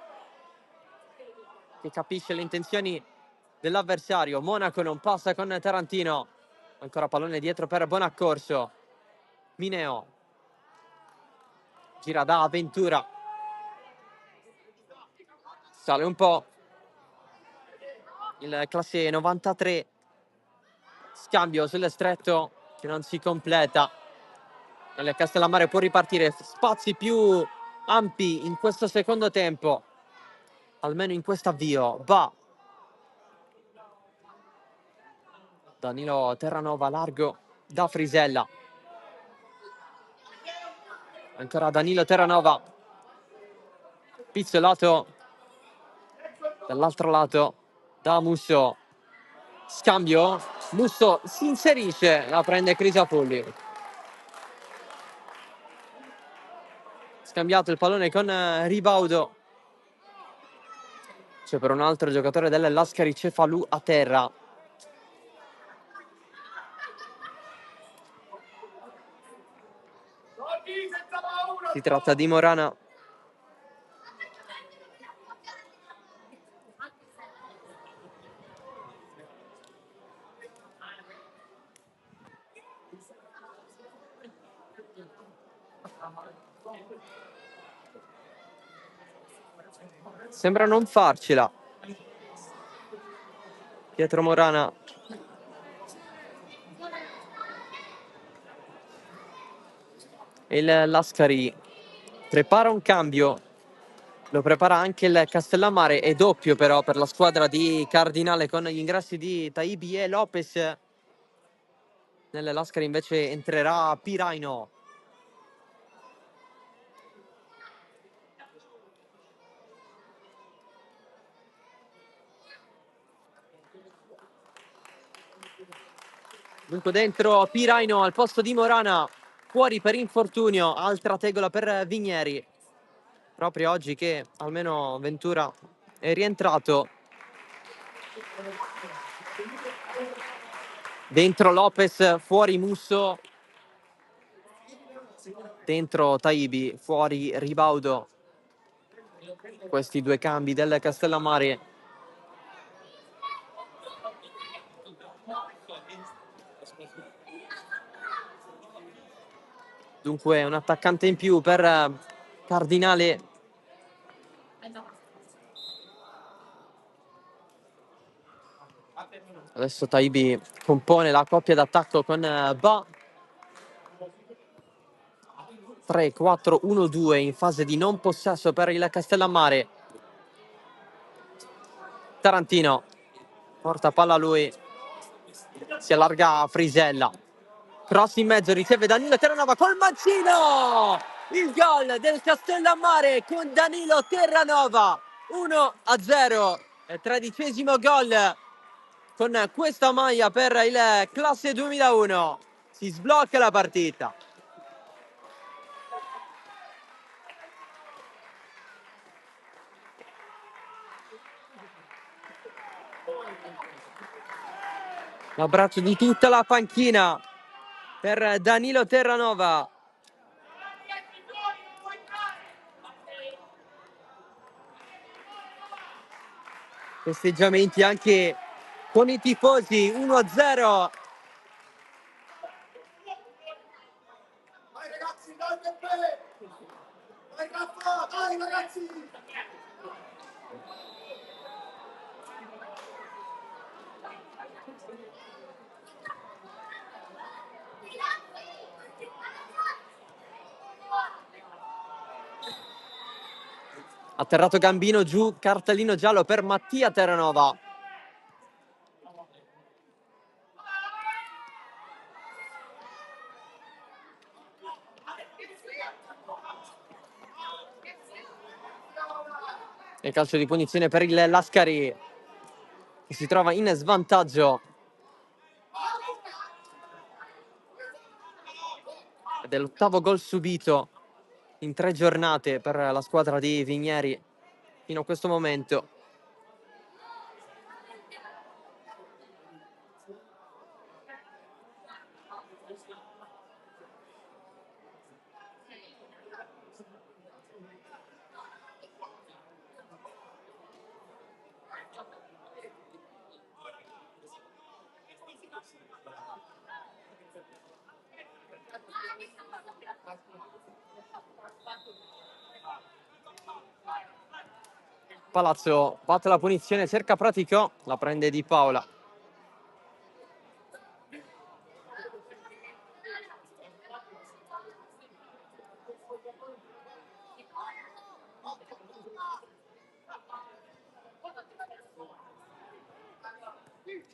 che capisce le intenzioni dell'avversario. Monaco non passa con Tarantino. Ancora pallone dietro per Bonaccorso. Mineo gira da Ventura, sale un po' il classe 93. Scambio sul stretto che non si completa. Il Castellammare può ripartire, spazi più ampi in questo secondo tempo, almeno in questo avvio. Va Danilo Terranova largo da Frisella, ancora Danilo Terranova, pizzolato dall'altro lato da Musso. Scambio, Musso si inserisce, la prende Crisafulli. Scambiato il pallone con Ribaudo. C'è per un altro giocatore del Lascari, Cefalù a terra. Si tratta di Morana. Sembra non farcela Pietro Morana. Il Lascari prepara un cambio, lo prepara anche il Castellammare, è doppio però per la squadra di Cardinale con gli ingressi di Taibi e Lopez. Nel Lascari invece entrerà Piraino. Dunque dentro Piraino al posto di Morana, fuori per infortunio, altra tegola per Vigneri. Proprio oggi che almeno Ventura è rientrato. Dentro Lopez, fuori Musso. Dentro Taibi, fuori Ribaudo. Questi due cambi del Castellammare. Dunque un attaccante in più per Cardinale. Adesso Taibi compone la coppia d'attacco con Ba. 3-4-1-2 in fase di non possesso per il Castellammare. Tarantino porta palla a lui, si allarga a Frisella, cross in mezzo, riceve Danilo Terranova col mancino, il gol del Castellammare con Danilo Terranova, 1-0, il 13° gol con questa maglia per il classe 2001. Si sblocca la partita. L'abbraccio di tutta la panchina per Danilo Terranova. Festeggiamenti anche con i tifosi. 1-0. Vai ragazzi, dai Peppe! Vai Raffa, dai ragazzi! Atterrato Gambino, giù, cartellino giallo per Mattia Terranova. E calcio di punizione per il Lascari, che si trova in svantaggio. Ed è l'8º gol subito in 3 giornate per la squadra di Vigneri fino a questo momento. Palazzo batte la punizione, cerca Pratico, la prende Di Paola.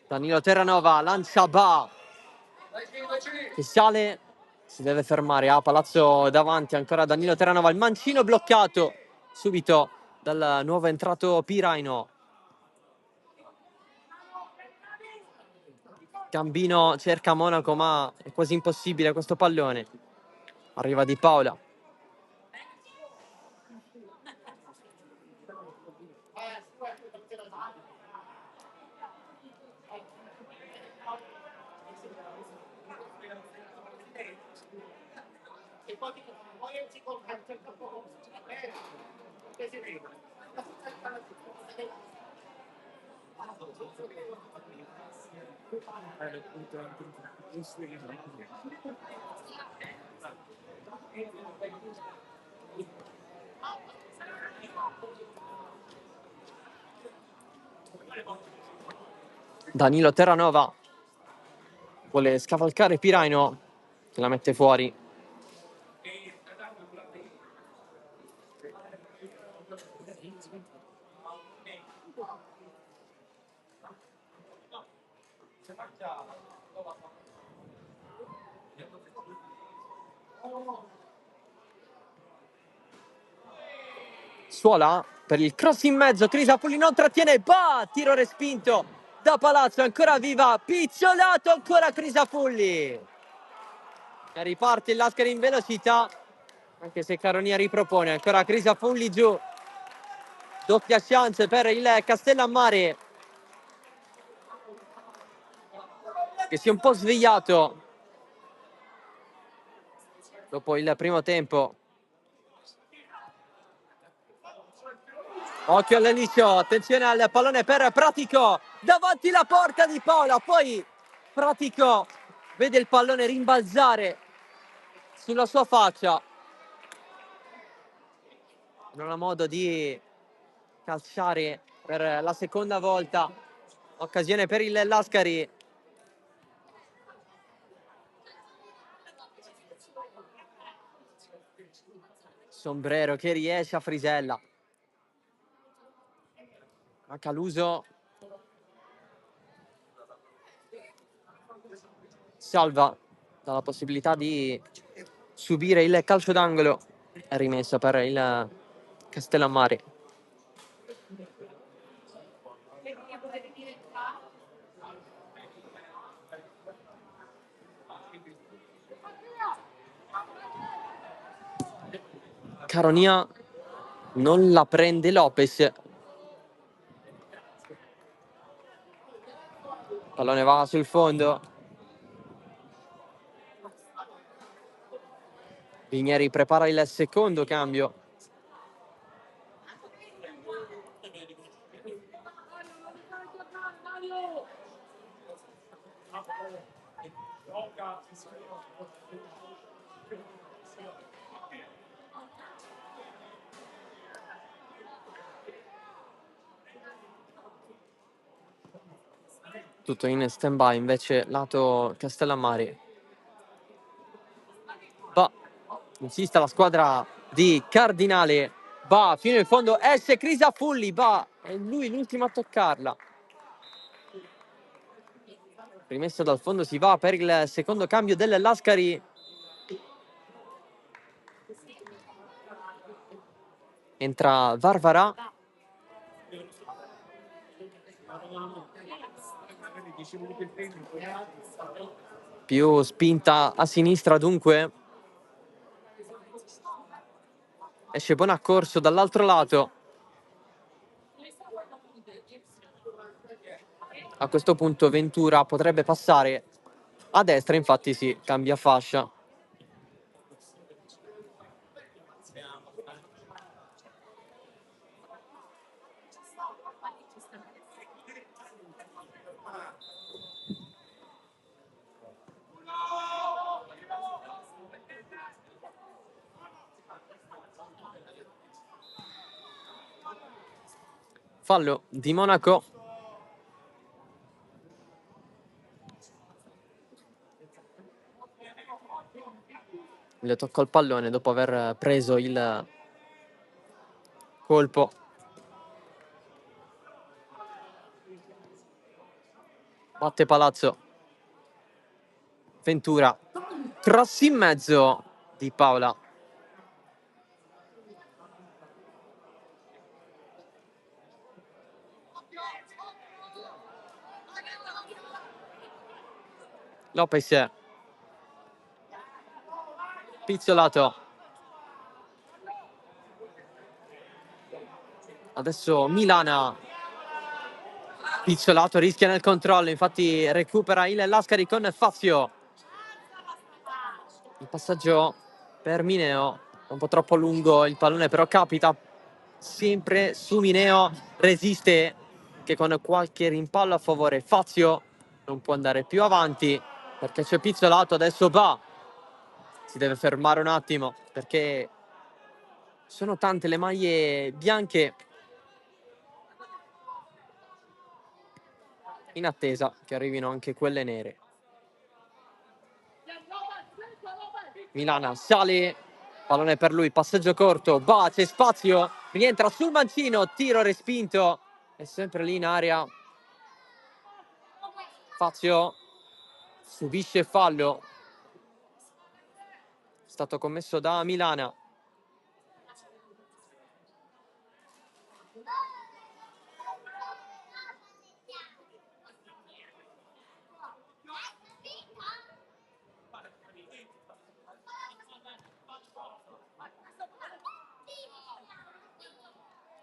Danilo Terranova lancia Ba, che sale, si deve fermare. Palazzo davanti, ancora Danilo Terranova, il mancino bloccato subito dal nuovo entrato Piraino. Gambino cerca Monaco, ma è quasi impossibile questo pallone. Arriva Di Paola. Danilo Terranova vuole scavalcare Piraino, che la mette fuori. Suola per il cross in mezzo, Crisafulli non trattiene, tiro respinto da Palazzo, ancora viva, picciolato ancora Crisafulli. E riparte il Lascari in velocità, anche se Caronia ripropone, ancora Crisafulli giù. Doppia chance per il Castellammare, che si è un po' svegliato dopo il primo tempo. Occhio all'inizio, attenzione al pallone per Pratico, davanti la porta di Paola, poi Pratico vede il pallone rimbalzare sulla sua faccia. Non ha modo di calciare per la seconda volta. Occasione per il Lascari. Sombrero che riesce a Frisella. A Caluso. Salva dalla possibilità di subire il calcio d'angolo. È rimessa per il Castellammare. Caronia non la prende Lopez. Pallone va sul fondo. Vigneri prepara il secondo cambio. Tutto in stand-by invece lato Castellammare. Va, insiste la squadra di Cardinale, va fino in fondo, esce Crisafulli, va, è lui l'ultimo a toccarla. Rimesso dal fondo, si va per il secondo cambio del Lascari. Entra Varvarà. Più spinta a sinistra dunque. Esce Bonaccorso dall'altro lato. A questo punto Ventura potrebbe passare a destra, infatti si cambia fascia. Fallo di Monaco. Le toccò il pallone dopo aver preso il colpo. Batte Palazzo. Ventura. Cross in mezzo di Paola. Lopez. Pizzolato. Adesso Milana. Pizzolato rischia nel controllo, infatti recupera il Lascari con Fazio. Il passaggio per Mineo, un po' troppo lungo il pallone, però capita sempre su Mineo, resiste che con qualche rimpallo a favore. Fazio non può andare più avanti perché c'è Pizzolato, adesso va. Si deve fermare un attimo perché sono tante le maglie bianche in attesa che arrivino anche quelle nere. Milana sale, pallone per lui, passaggio corto, va, c'è spazio, rientra sul mancino, tiro respinto, è sempre lì in area. Fazio subisce fallo, è stato commesso da Milana.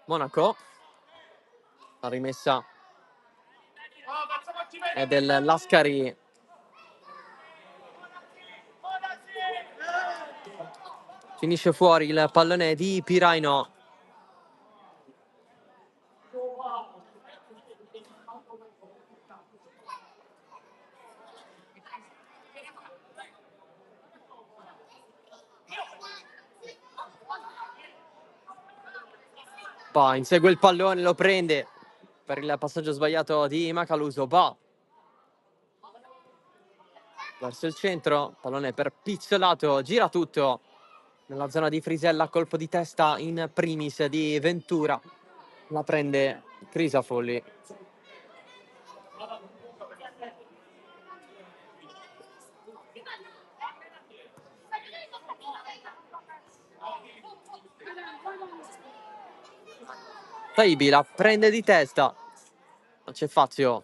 Monaco, la rimessa è del Lascari. Finisce fuori il pallone di Piraino. Va, insegue il pallone, lo prende per il passaggio sbagliato di Macaluso. Va verso il centro, pallone per Pizzolato, gira tutto nella zona di Frisella, colpo di testa in primis di Ventura, la prende Crisafulli. Taibi la prende di testa, non c'è Fazio,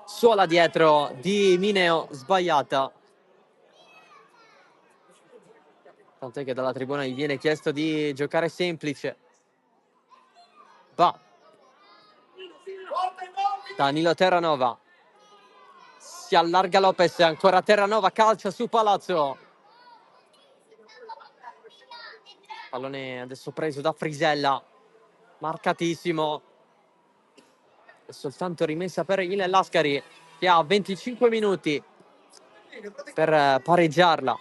suola dietro di Mineo, sbagliata. Tant'è che dalla tribuna gli viene chiesto di giocare semplice. Va. Danilo Terranova. Si allarga Lopez, ancora Terranova, calcia su Palazzo. Pallone adesso preso da Frisella. Marcatissimo. È soltanto rimessa per il Lascari che ha 25 minuti per pareggiarla.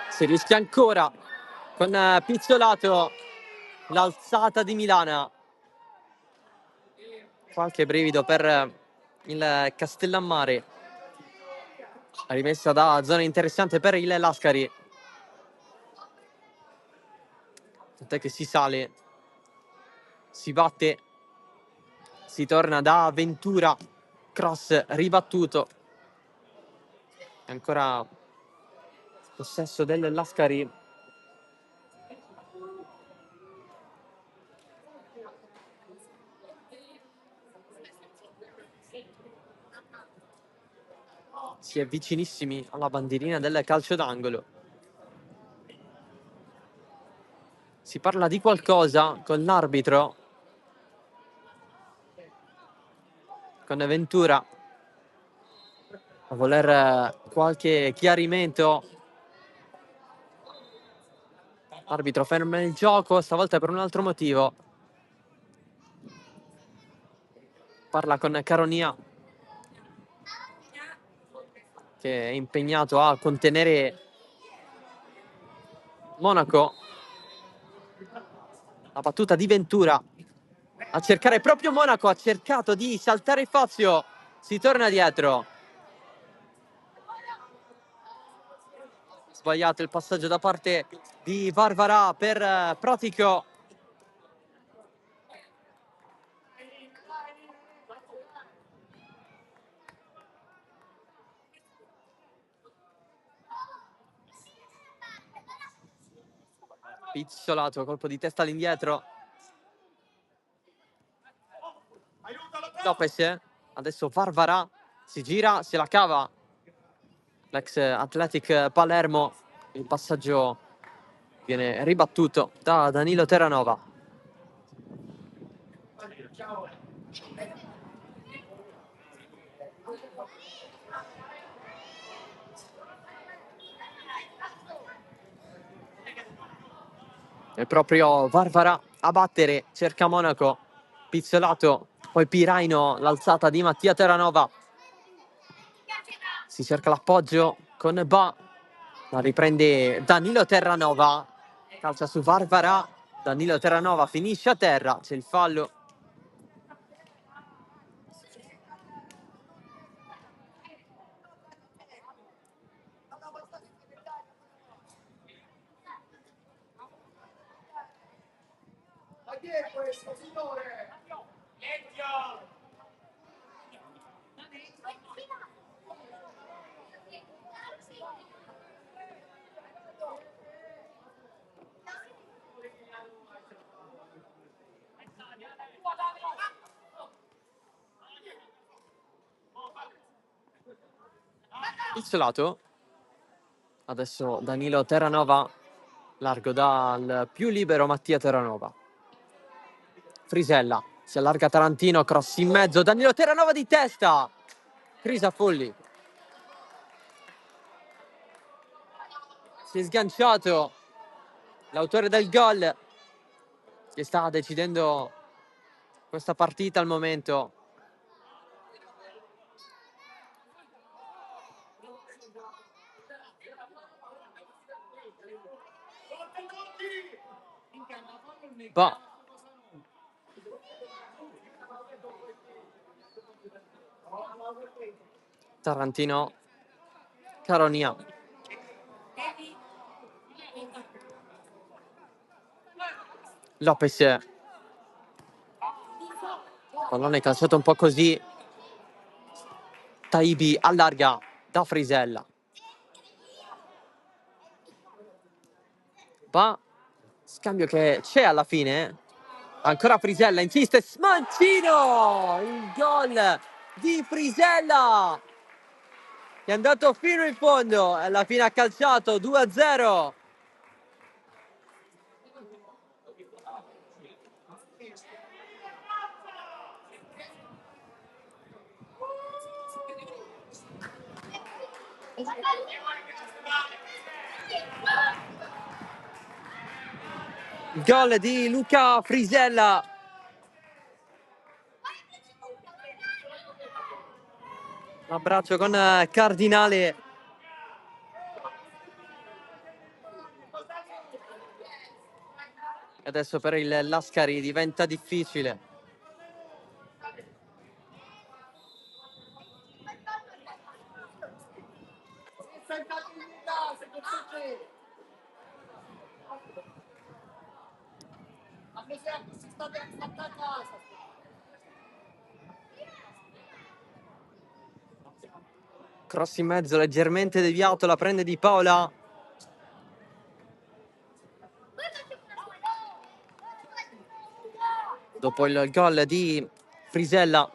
Si rischia ancora con Pizzolato, l'alzata di Milana. Qualche brivido per il Castellammare. Rimessa da zona interessante per il Lascari. Tant'è che si sale, si batte, si torna da Ventura, cross ribattuto. E ancora possesso del Lascari. Si è vicinissimi alla bandierina del calcio d'angolo. Si parla di qualcosa con l'arbitro, con Ventura, a voler qualche chiarimento. Arbitro ferma il gioco, stavolta per un altro motivo. Parla con Caronia, che è impegnato a contenere Monaco. La battuta di Ventura a cercare proprio Monaco, ha cercato di saltare Fazio, si torna dietro. Sbagliato il passaggio da parte di Varvara per Protico. Pizzolato, colpo di testa all'indietro. Lopez, adesso Varvara, si gira, se la cava l'ex Athletic Palermo. Il passaggio viene ribattuto da Danilo Terranova. È proprio Varvara a battere, cerca Monaco, Pizzolato, poi Piraino, l'alzata di Mattia Terranova. Si cerca l'appoggio con Ba, la riprende Danilo Terranova, calcia su Varvara, Danilo Terranova finisce a terra, c'è il fallo. Ma chi è questo, signore? Pizzolato, adesso Danilo Terranova, largo dal più libero Mattia Terranova. Frisella, si allarga Tarantino, cross in mezzo, Danilo Terranova di testa, Crisafulli. Si è sganciato l'autore del gol, che sta decidendo questa partita al momento. Bah. Tarantino, Caronia. Lopez. Pallone calciato un po' così. Taibi allarga da Frisella. Va. Scambio che c'è alla fine. Ancora Frisella, insiste. Mancino! Il gol di Frisella! È andato fino in fondo. E alla fine ha calciato 2-0. Il gol di Luca Frisella. Un abbraccio con Cardinale. Adesso per il Lascari diventa difficile. Cross in mezzo, leggermente deviato, la prende Di Paola. Dopo il gol di Frisella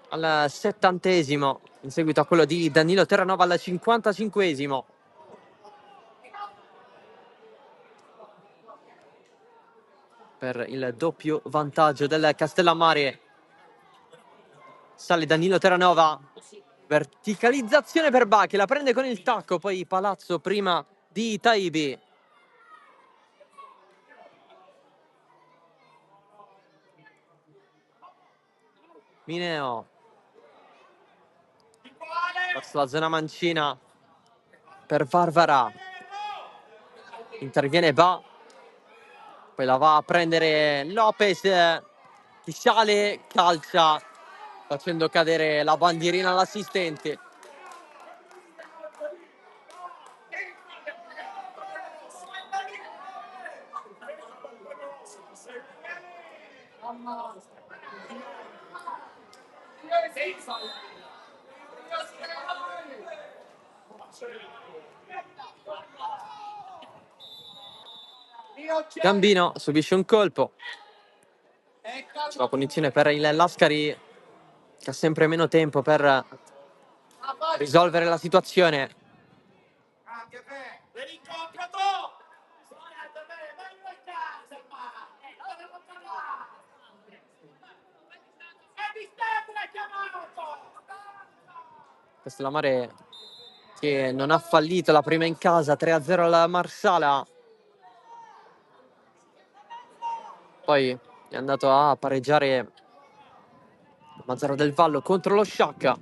al 70esimo, in seguito a quello di Danilo Terranova al 55esimo. Per il doppio vantaggio del Castellammare. Sale Danilo Terranova. Verticalizzazione per Bachi, la prende con il tacco, poi Palazzo prima di Taibi. Mineo. Verso la zona mancina per Varvara. Interviene Ba. Poi la va a prendere Lopez. Chi sale, calcia, facendo cadere la bandierina all'assistente. Gambino subisce un colpo. C'è la punizione per il Lascari, che ha sempre meno tempo per risolvere la situazione. Castellammare che non ha fallito la prima in casa, 3-0 alla Marsala. Poi è andato a pareggiare Mazzara del Vallo contro lo Sciacca.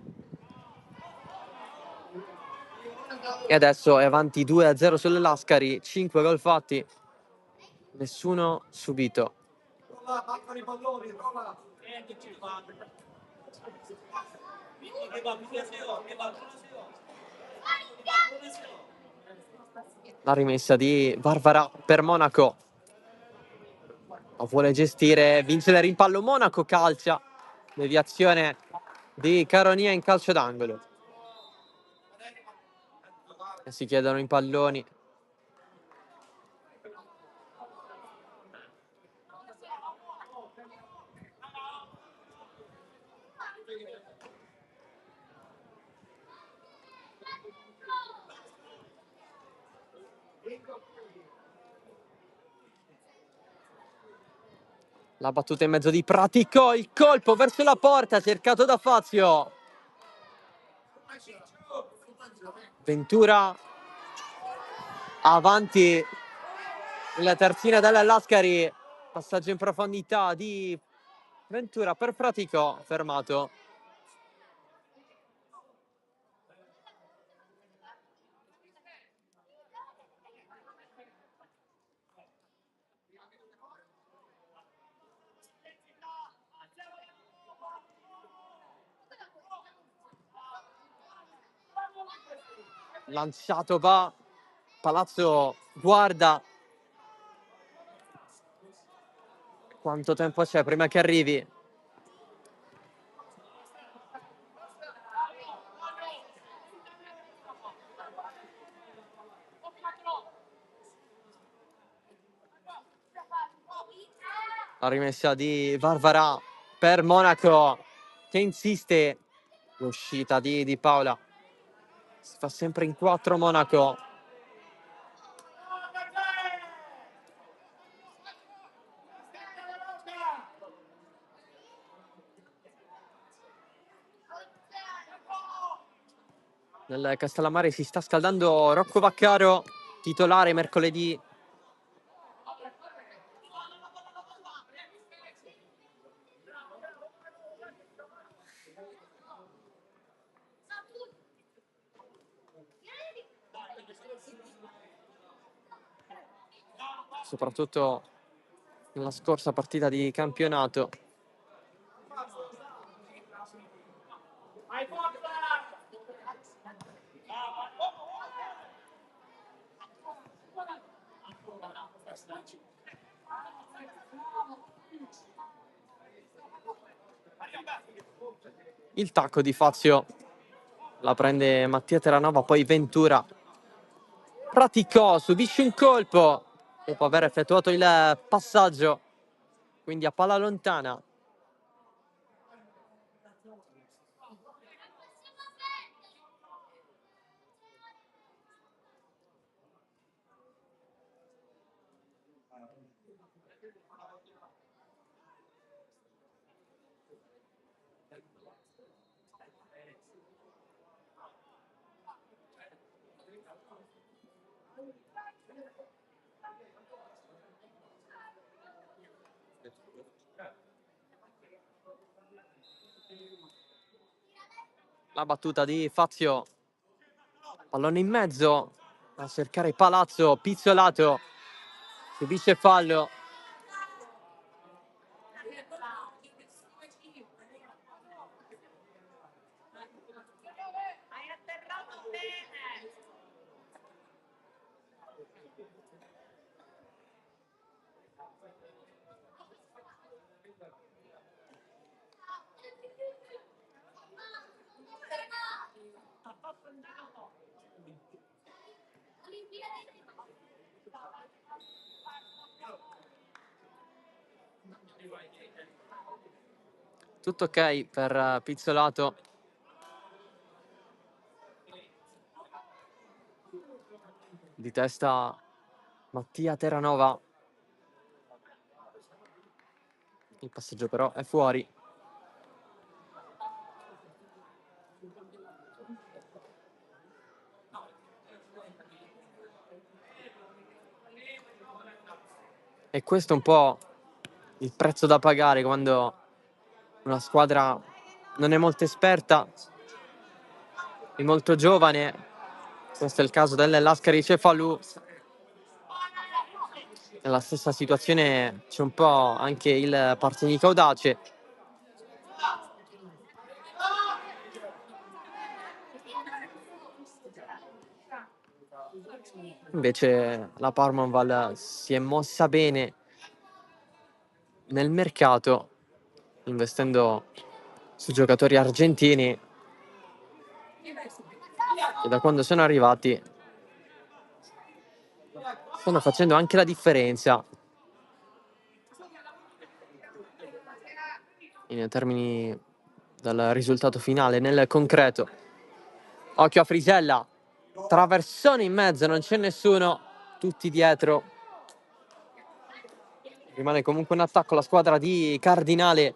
E adesso è avanti 2-0 sulle Lascari, 5 gol fatti, nessuno subito. La rimessa di Varvara per Monaco. Lo vuole gestire, vince il rimpallo Monaco, calcia. Deviazione di Caronia in calcio d'angolo. E si chiedono i palloni. La battuta in mezzo di Pratico, il colpo verso la porta, cercato da Fazio. Ventura avanti la terzina della Lascari, passaggio in profondità di Ventura per Pratico, fermato. Lanciato va, Palazzo guarda. Quanto tempo c'è prima che arrivi? La rimessa di Varvara per Monaco, che insiste. L'uscita di Paola. Si fa sempre in 4 Monaco. Nel Castellammare si sta scaldando Rocco Vaccaro, titolare mercoledì. Soprattutto nella scorsa partita di campionato. Il tacco di Fazio la prende Mattia Terranova, poi Ventura praticò, subisce un colpo dopo aver effettuato il passaggio, quindi a palla lontana. La battuta di Fazio, pallone in mezzo a cercare Palazzo, pizzolato, subisce fallo. Tutto ok per Pizzolato. Di testa Mattia Terranova. Il passaggio però è fuori. E questo è un po' il prezzo da pagare quando una squadra non è molto esperta, è molto giovane. Questo è il caso del Lascari Cefalù. Nella stessa situazione c'è un po' anche il Partinico Audace. Invece la Parmonval si è mossa bene nel mercato, investendo su giocatori argentini che da quando sono arrivati stanno facendo anche la differenza in termini del risultato finale, nel concreto. Occhio a Frisella, traversone in mezzo, non c'è nessuno, tutti dietro. Rimane comunque un attacco la squadra di Cardinale.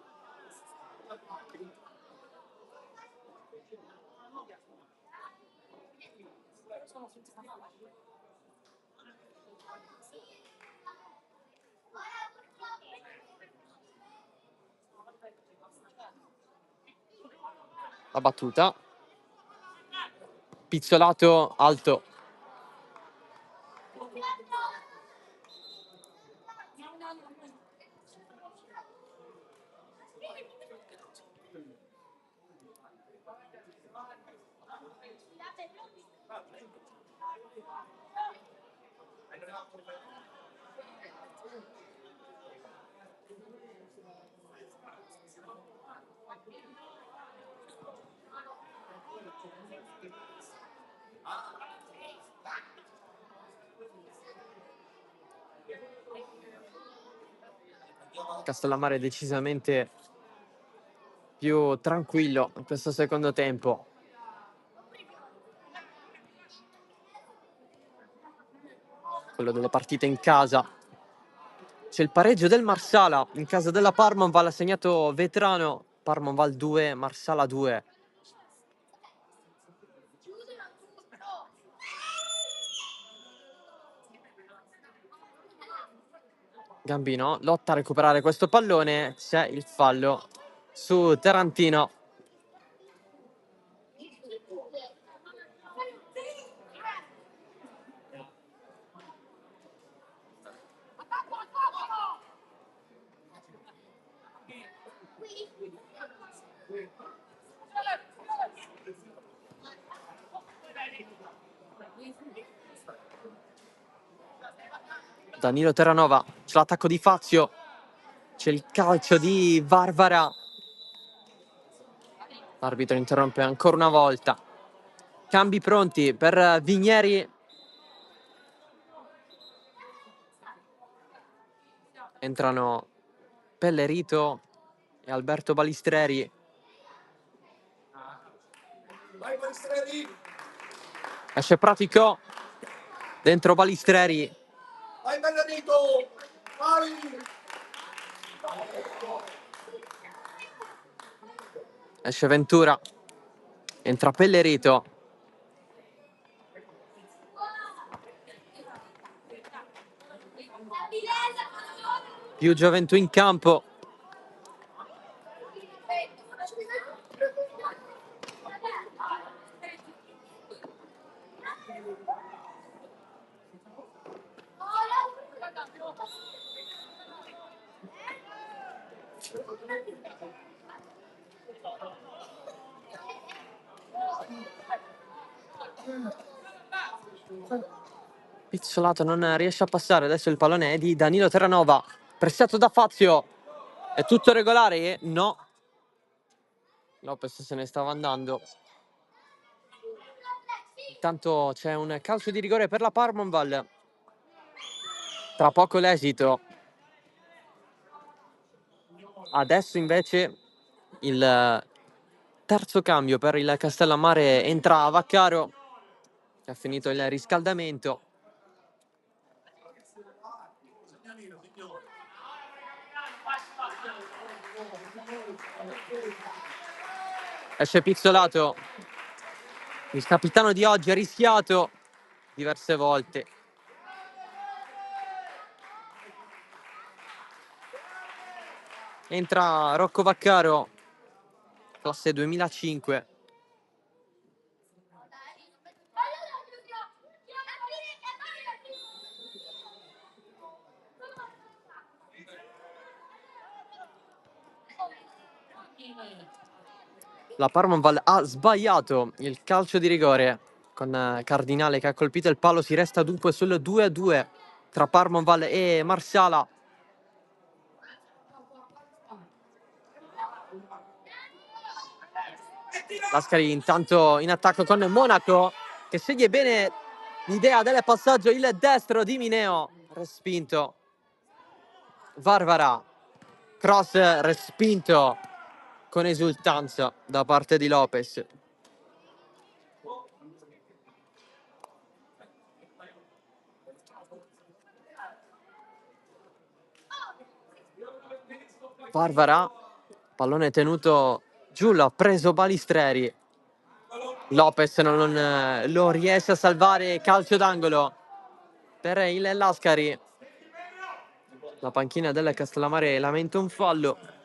La battuta, pizzolato alto. Castellammare decisamente più tranquillo in questo secondo tempo. Quello delle partite in casa. C'è il pareggio del Marsala in casa della Parmonval, ha segnato Vetrano. Parmonval 2, Marsala 2. Gambino lotta a recuperare questo pallone, c'è il fallo su Tarantino. Danilo Terranova, c'è l'attacco di Fazio, c'è il calcio di Varvara. L'arbitro interrompe ancora una volta. Cambi pronti per Vigneri. Entrano Pellerito e Alberto Balistreri. Vai Balistreri! Esce Pratico. Dentro Balistreri. Vai Bellanito! Vai! Esce Ventura. Entra Pellerito. Più gioventù in campo. Pizzolato non riesce a passare. Adesso il pallone è di Danilo Terranova. Pressato da Fazio. È tutto regolare? No. Lopez se ne stava andando. Intanto c'è un calcio di rigore per la Parmonval. Tra poco l'esito. Adesso invece il terzo cambio per il Castellammare. Entra Vaccaro, che ha finito il riscaldamento. Esce Pizzolato. Il capitano di oggi ha rischiato diverse volte. Entra Rocco Vaccaro, classe 2005. La Parmonval ha sbagliato il calcio di rigore con Cardinale che ha colpito il palo. Si resta dunque sul 2-2 tra Parmonval e Marsala. Lascari intanto in attacco con Monaco, che sceglie bene l'idea del passaggio. Il destro di Mineo, respinto. Varvara, cross respinto con esultanza da parte di Lopez. Varvara, pallone tenuto giù, l'ha preso Balistreri. Lopez non lo riesce a salvare, calcio d'angolo per il Lascari. La panchina del Castellammare lamenta un fallo.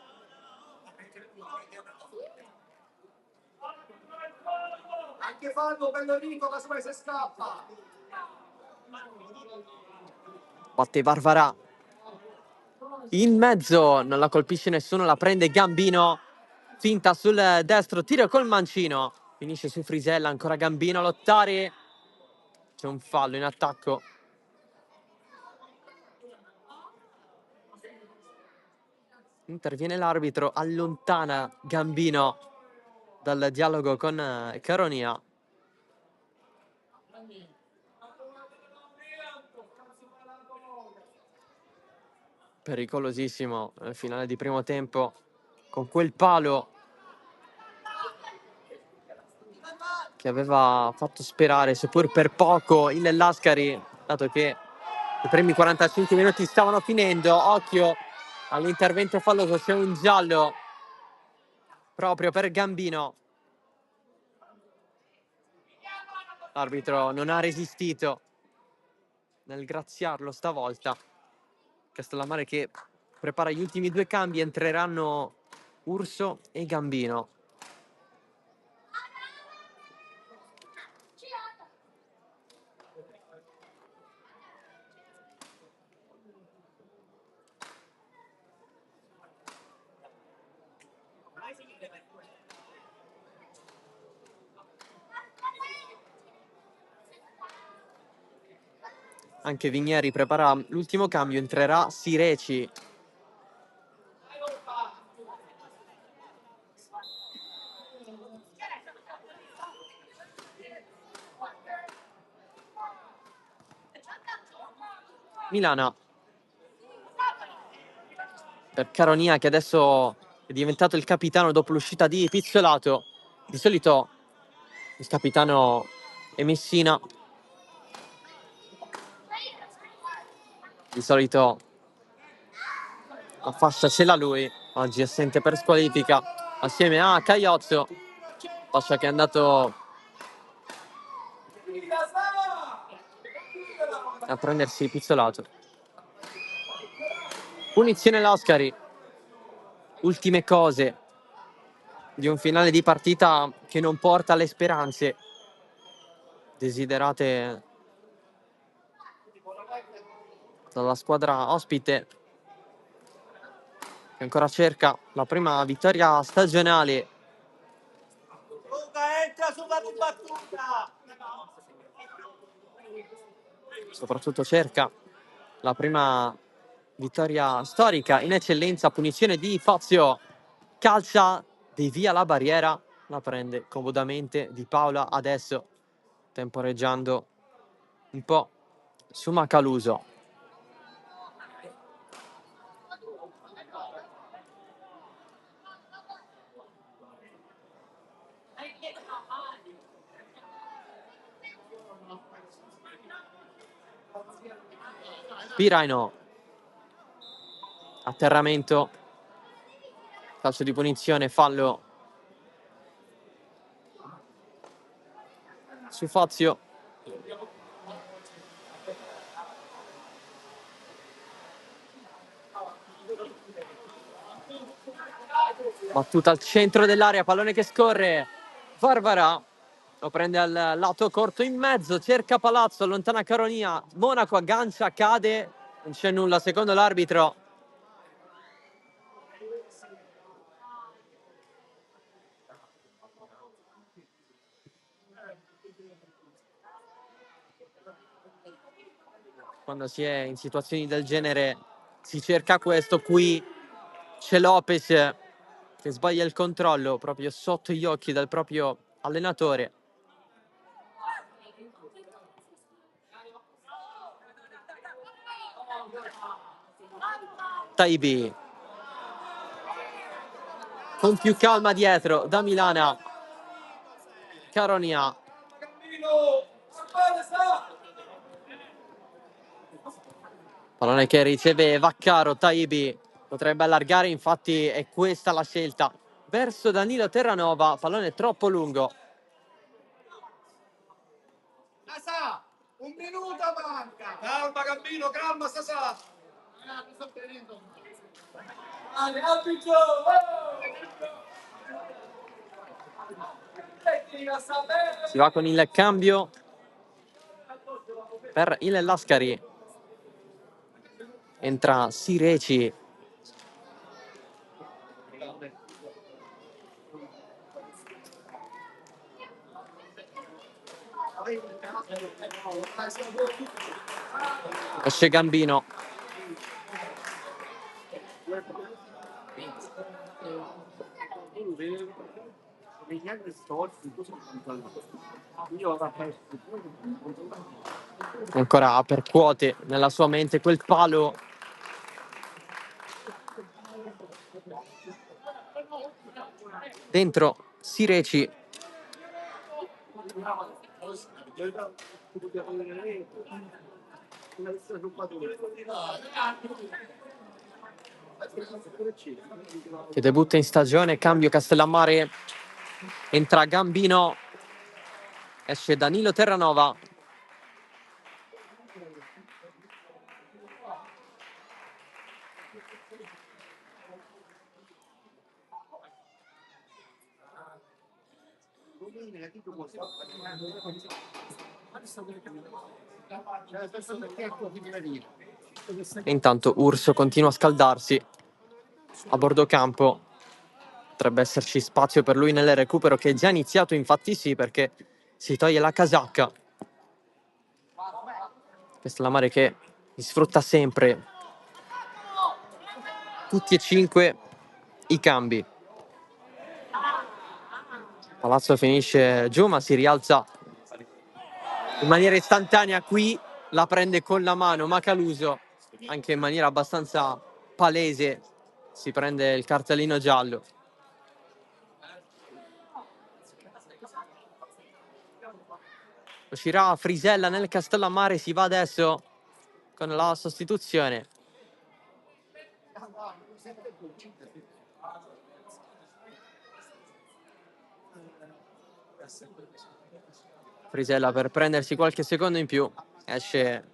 Anche fallo Bellanito, casomai se scappa! Batte Varvara. In mezzo, non la colpisce nessuno, la prende Gambino. Finta sul destro, tiro col mancino. Finisce su Frisella, ancora Gambino a lottare. C'è un fallo in attacco. Interviene l'arbitro, allontana Gambino dal dialogo con Caronia. Pericolosissimo il finale di primo tempo con quel palo che aveva fatto sperare, seppur per poco, il Lascari, dato che i primi 45 minuti stavano finendo. Occhio all'intervento falloso, c'è un giallo proprio per Gambino. L'arbitro non ha resistito nel graziarlo stavolta. Castellammare che prepara gli ultimi 2 cambi, entreranno Urso e Gambino. Anche Vigneri prepara l'ultimo cambio, entrerà Sireci. Milana per Caronia, che adesso è diventato il capitano dopo l'uscita di Pizzolato. Di solito il capitano è Messina, di solito la fascia ce l'ha lui, oggi è assente per squalifica assieme a Caiozzo, fascia che è andato a prendersi Pizzolato. Punizione Lascari, ultime cose di un finale di partita che non porta alle speranze desiderate dalla squadra ospite, che ancora cerca la prima vittoria stagionale. Soprattutto cerca la prima vittoria storica in eccellenza. Punizione di Fazio, calcia, devia la barriera, la prende comodamente Di Paola adesso, temporeggiando un po' su Macaluso. Piraino, atterramento, calcio di punizione, fallo su Fazio. Battuta al centro dell'area, pallone che scorre, Varvara lo prende al lato corto in mezzo, cerca Palazzo, allontana Caronia, Monaco aggancia, cade, non c'è nulla secondo l'arbitro. Quando si è in situazioni del genere si cerca questo. Qui c'è Lopez che sbaglia il controllo proprio sotto gli occhi del proprio allenatore. Taibi con più calma dietro da Milana, Caronia, pallone che riceve Vaccaro. Taibi potrebbe allargare, infatti è questa la scelta verso Danilo Terranova, pallone troppo lungo. Sasà, un minuto manca. Calma Gambino, calma Sasà. Si va con il cambio per il Lascari. Entra Sireci. Esce Gambino. Ancora percuote nella sua mente quel palo. Dentro Sireci. Che debutta in stagione, cambio Castellammare, entra Gambino, esce Danilo Terranova. E intanto Urso continua a scaldarsi a bordo campo. Potrebbe esserci spazio per lui nel recupero, che è già iniziato, infatti sì, perché si toglie la casacca. Castellammare che sfrutta sempre tutti e 5 i cambi. Palazzo finisce giù, ma si rialza in maniera istantanea. Qui la prende con la mano Macaluso, anche in maniera abbastanza palese. Si prende il cartellino giallo. Uscirà Frisella nel Castellammare, si va adesso con la sostituzione. Frisella per prendersi qualche secondo in più, esce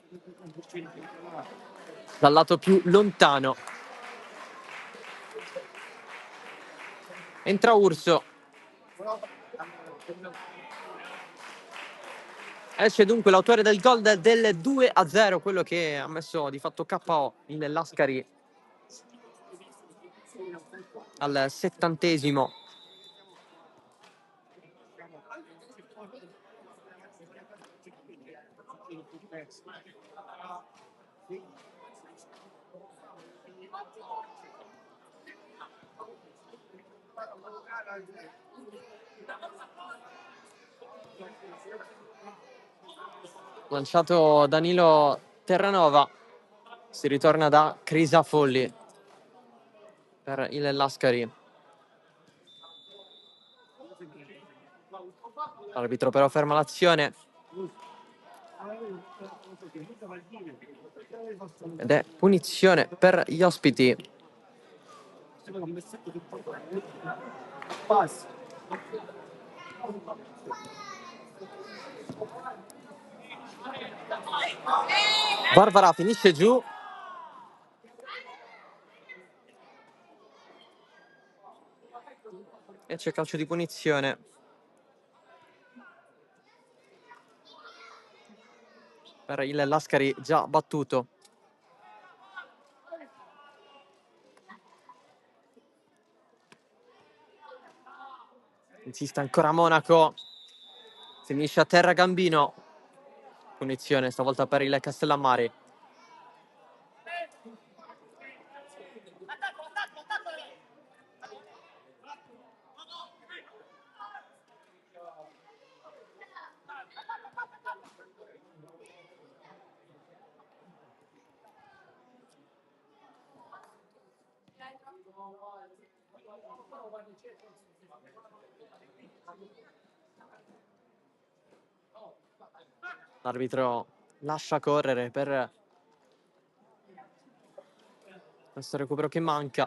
dal lato più lontano. Entra Urso. Esce dunque l'autore del gol del 2-0, quello che ha messo di fatto KO il Lascari al 70°. Lanciato Danilo Terranova. Si ritorna da Crisafulli per il Lascari. L'arbitro però ferma l'azione. Ed è punizione per gli ospiti. Barbara finisce giù. E c'è calcio di punizione per il Lascari già battuto. Insiste ancora Monaco. Finisce a terra Gambino. Punizione stavolta per il Castellammare. L'arbitro lascia correre per questo recupero che manca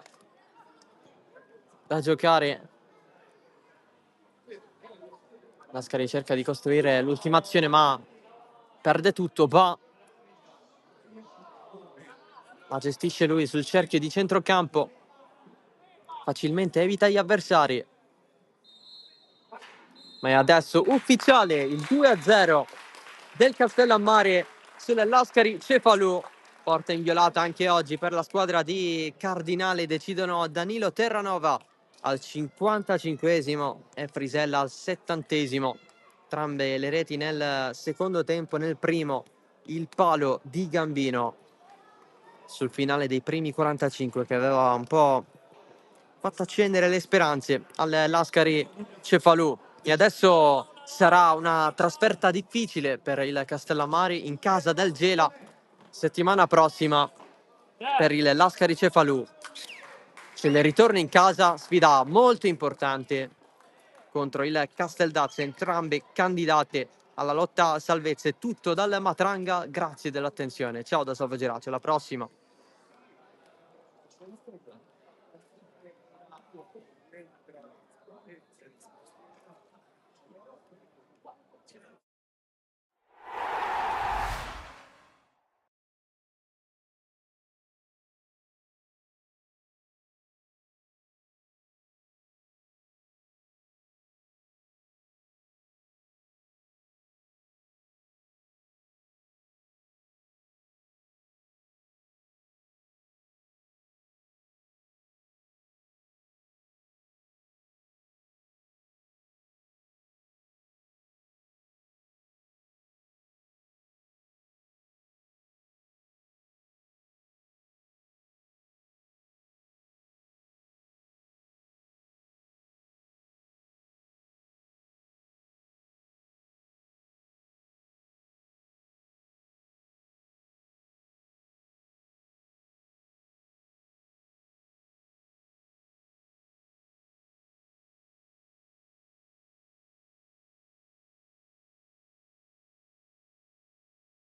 da giocare. Lascari cerca di costruire l'ultima azione, ma perde tutto. Va, la gestisce lui sul cerchio di centrocampo, facilmente evita gli avversari. Ma è adesso ufficiale il 2-0 del Castellammare sulle Lascari Cefalù. Porta inviolata anche oggi per la squadra di Cardinale. Decidono Danilo Terranova al 55° e Frisella al 70°. Entrambe le reti nel secondo tempo. Nel primo il palo di Gambino sul finale dei primi 45, che aveva un po' fatto accendere le speranze al Lascari Cefalù. E adesso sarà una trasferta difficile per il Castellammare in casa del Gela settimana prossima per il Lascari Cefalù. C'è il ritorno in casa, sfida molto importante contro il Casteldazio, entrambe candidate alla lotta a salvezza. È tutto dal Matranga, grazie dell'attenzione. Ciao da Salvo Gerace, alla prossima.